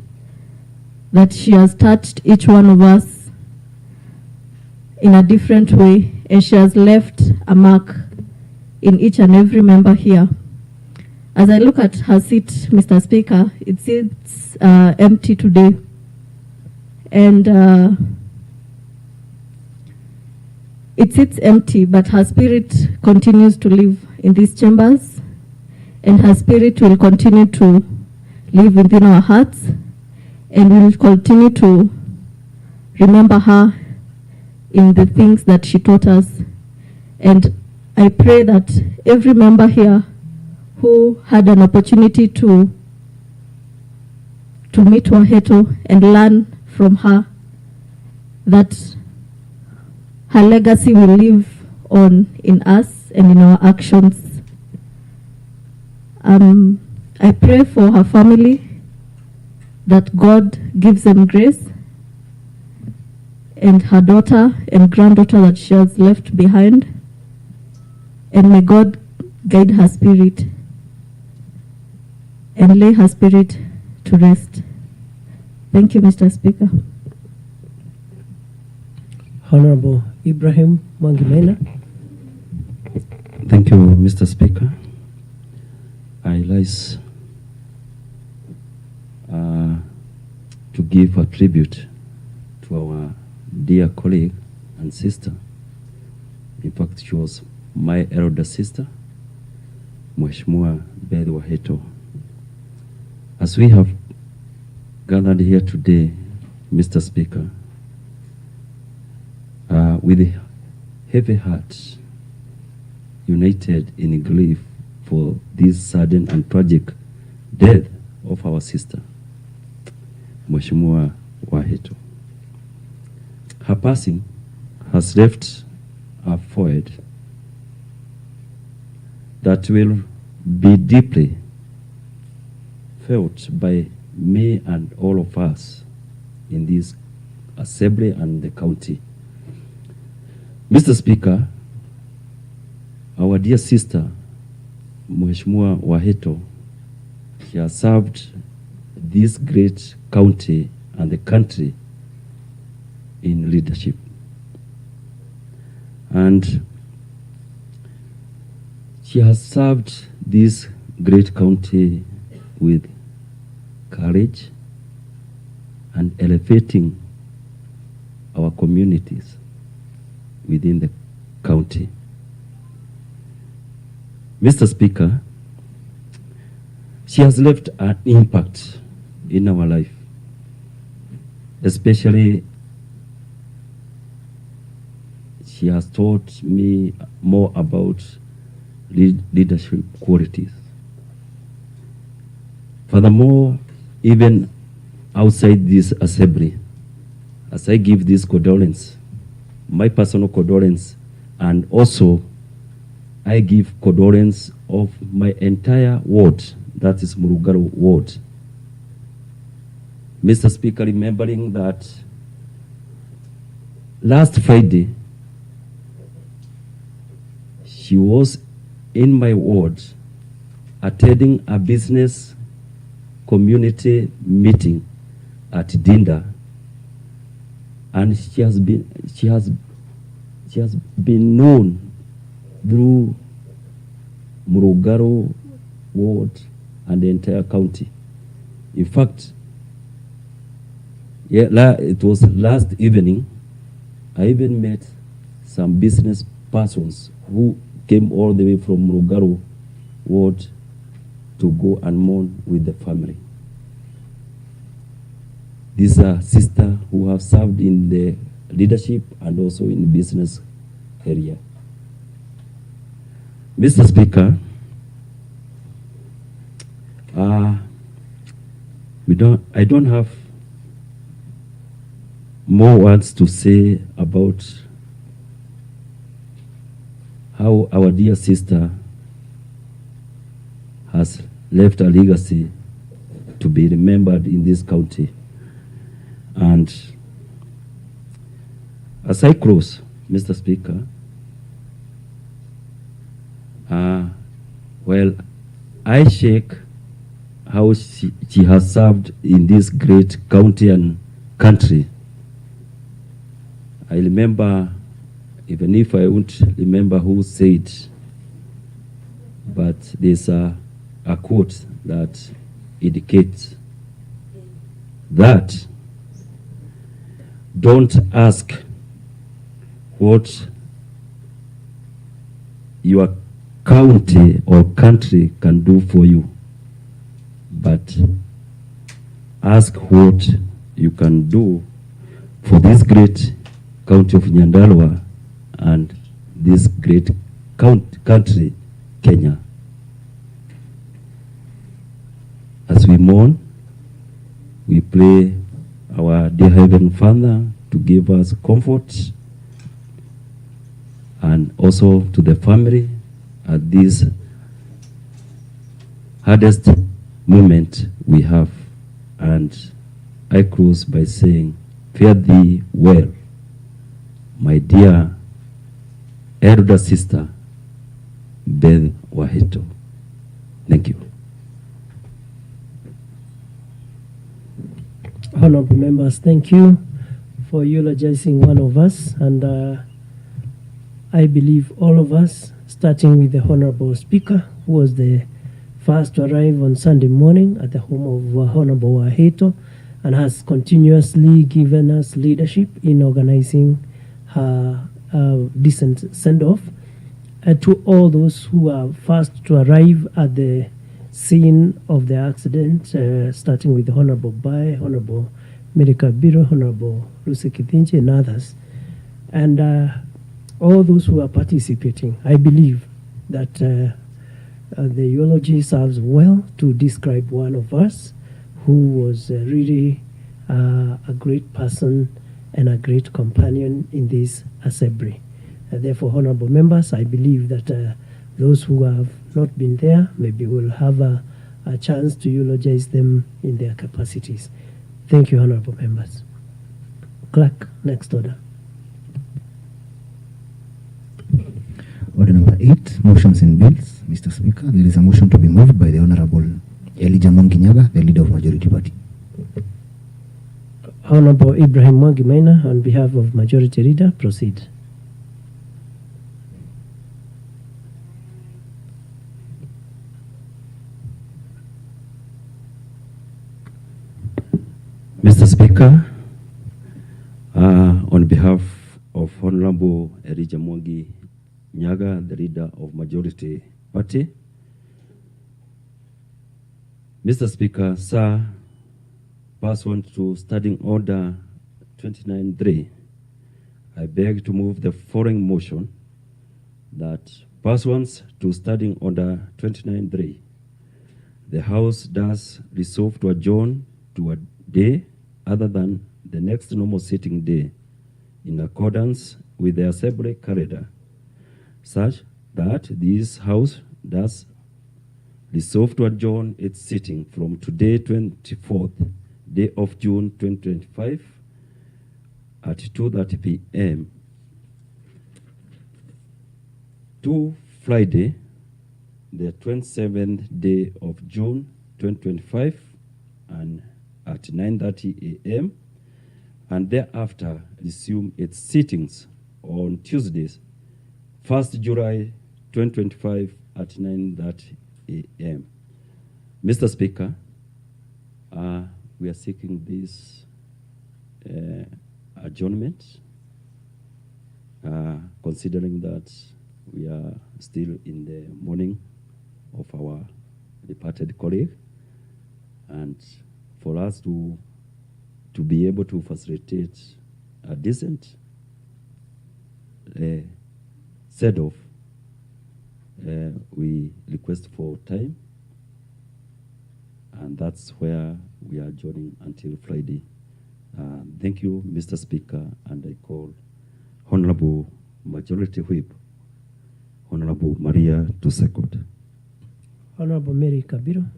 that she has touched each one of us in a different way, and she has left a mark in each and every member here. As I look at her seat, Mr. Speaker, it sits empty today. And it sits empty, but her spirit continues to live in these chambers, and her spirit will continue to live within our hearts, and we will continue to remember her in the things that she taught us. And I pray that every member here who had an opportunity to meet Waheto and learn from her, that her legacy will live on in us and in our actions. I pray for her family, that God gives them grace, and her daughter and granddaughter that she has left behind, and may God guide her spirit and lay her spirit to rest. Thank you, Mr. Speaker. Honorable Ibrahim Mwangimaina. Thank you, Mr. Speaker. I rise to give a tribute to our dear colleague and sister. In fact, she was my elder sister, Mheshimiwa Beth Waheto. As we have gathered here today, Mr. Speaker, with a heavy heart, united in grief for this sudden and tragic death of our sister, Mheshimiwa Waheto. Her passing has left a void that will be deeply felt by me and all of us in this assembly and the county. Mr. Speaker, our dear sister, Mheshimiwa Waheto, she has served this great county and the country in leadership. And she has served this great county with courage and elevating our communities within the county. Mr. Speaker, she has left an impact in our life, especially she has taught me more about leadership qualities. Furthermore, even outside this assembly, as I give this condolence, my personal condolence, and also I give condolence of my entire ward, that is Murugaro ward. Mr. Speaker, remembering that last Friday, she was in my ward attending a business community meeting at Dinda, and she has been known through Murugaro ward and the entire county. In fact, it was last evening, I even met some business persons who came all the way from Murugaro ward to go and mourn with the family. These are sisters who have served in the leadership and also in business area. Mr. Speaker, I don't have more words to say about how our dear sister has left a legacy to be remembered in this county. And as I close, Mr. Speaker, well, I shake how she has served in this great county and country. I remember, even if I won't remember who said, but there's a quote that indicates that don't ask what your county or country can do for you, but ask what you can do for this great county of Nyandarua and this great country, Kenya. As we mourn, we pray our dear Heavenly Father to give us comfort, and also to the family at this hardest moment we have. And I close by saying, fare thee well, my dear elder sister, Beth Waheto. Thank you. Honorable members, thank you for eulogizing one of us, and I believe all of us, starting with the Honorable Speaker, who was the first to arrive on Sunday morning at the home of Honorable Waheto, and has continuously given us leadership in organizing her decent send-off. To all those who are first to arrive at the scene of the accident, starting with the Honorable Bai, Honorable Medical Bureau, Honorable Lucy Kithinji, and others, and all those who are participating. I believe that the eulogy serves well to describe one of us who was really a great person and a great companion in this assembly. Therefore, honorable members, I believe that those who have not been there maybe will have a chance to eulogize them in their capacities. Thank you, honorable members. Clerk, next order. Order number 8, motions and bills. Mr. Speaker, there is a motion to be moved by the Honorable Elijah Mwangi, the leader of Majority Party. Honorable Ibrahim Mwangi Maina, on behalf of Majority Leader, proceed. Mr. Speaker, on behalf of Honorable Elijah Mwangi Nyaga, the leader of Majority Party, Mr. Speaker, sir, pursuant to Standing Order 29.3, I beg to move the following motion that pursuant to Standing Order 29.3, the House does resolve to adjourn to a day other than the next normal sitting day in accordance with the Assembly calendar, such that this House does resolve to adjourn its sitting from today, 24th day of June 2025 at 2:30 p.m. to Friday, the 27th day of June 2025 and at 9:30 a.m. and thereafter resume its sittings on Tuesdays, 1st July 2025 at 9:30 a.m. Mr. Speaker, we are seeking this adjournment, considering that we are still in the mourning of our departed colleague, and for us to be able to facilitate a decent set off, we request for time, and that's where we are adjourning until Friday. Thank you, Mr. Speaker, and I call Honorable Majority Whip, Honorable Maria to second. Honorable Mary Kabiro.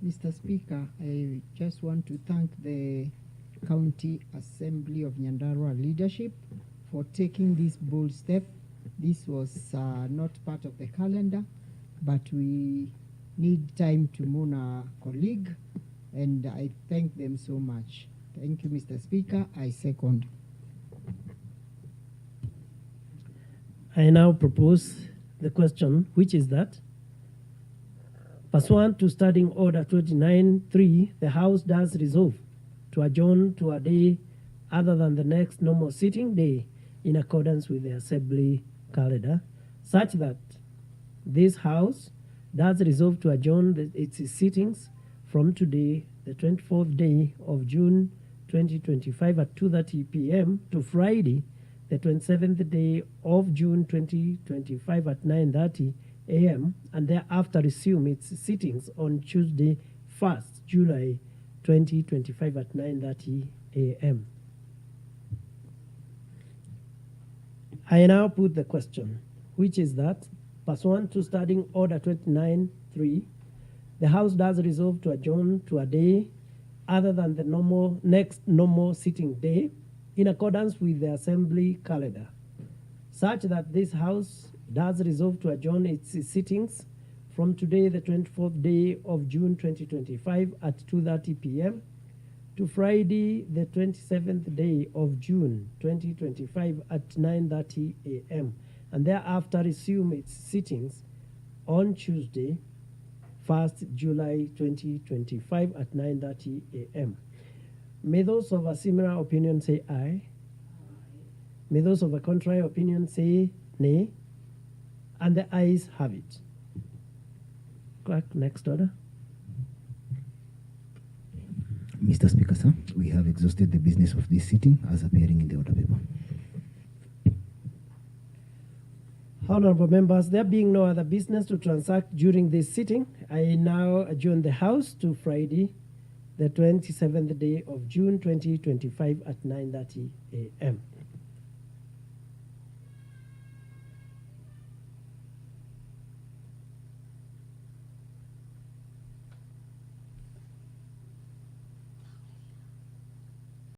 Mr. Speaker, I just want to thank the County Assembly of Nyandarua leadership for taking this bold step. This was not part of the calendar, but we need time to mourn our colleague, and I thank them so much. Thank you, Mr. Speaker. I second. I now propose the question, which is that, pursuant to Standing Order 29.3, the House does resolve to adjourn to a day other than the next normal sitting day in accordance with the Assembly calendar, such that this House does resolve to adjourn its sittings from today, the 24th day of June 2025 at 2:30 p.m. to Friday, the 27th day of June 2025 at 9:30 a.m. and thereafter resume its sittings on Tuesday, 1st July 2025 at 9:30 a.m. I now put the question, which is that, pursuant to Standing Order 29.3, the House does resolve to adjourn to a day other than the next normal sitting day in accordance with the Assembly calendar, such that this House does resolve to adjourn its sittings from today, the 24th day of June 2025 at 2:30 p.m. to Friday, the 27th day of June 2025 at 9:30 a.m. and thereafter resume its sittings on Tuesday, 1st July 2025 at 9:30 a.m. May those of a similar opinion say aye. May those of a contrary opinion say nay. And the ayes have it. Clerk, next order. Mr. Speaker, sir, we have exhausted the business of this sitting as appearing in the order paper. Honorable members, there being no other business to transact during this sitting, I now adjourn the House to Friday, the 27th day of June 2025 at 9:30 a.m.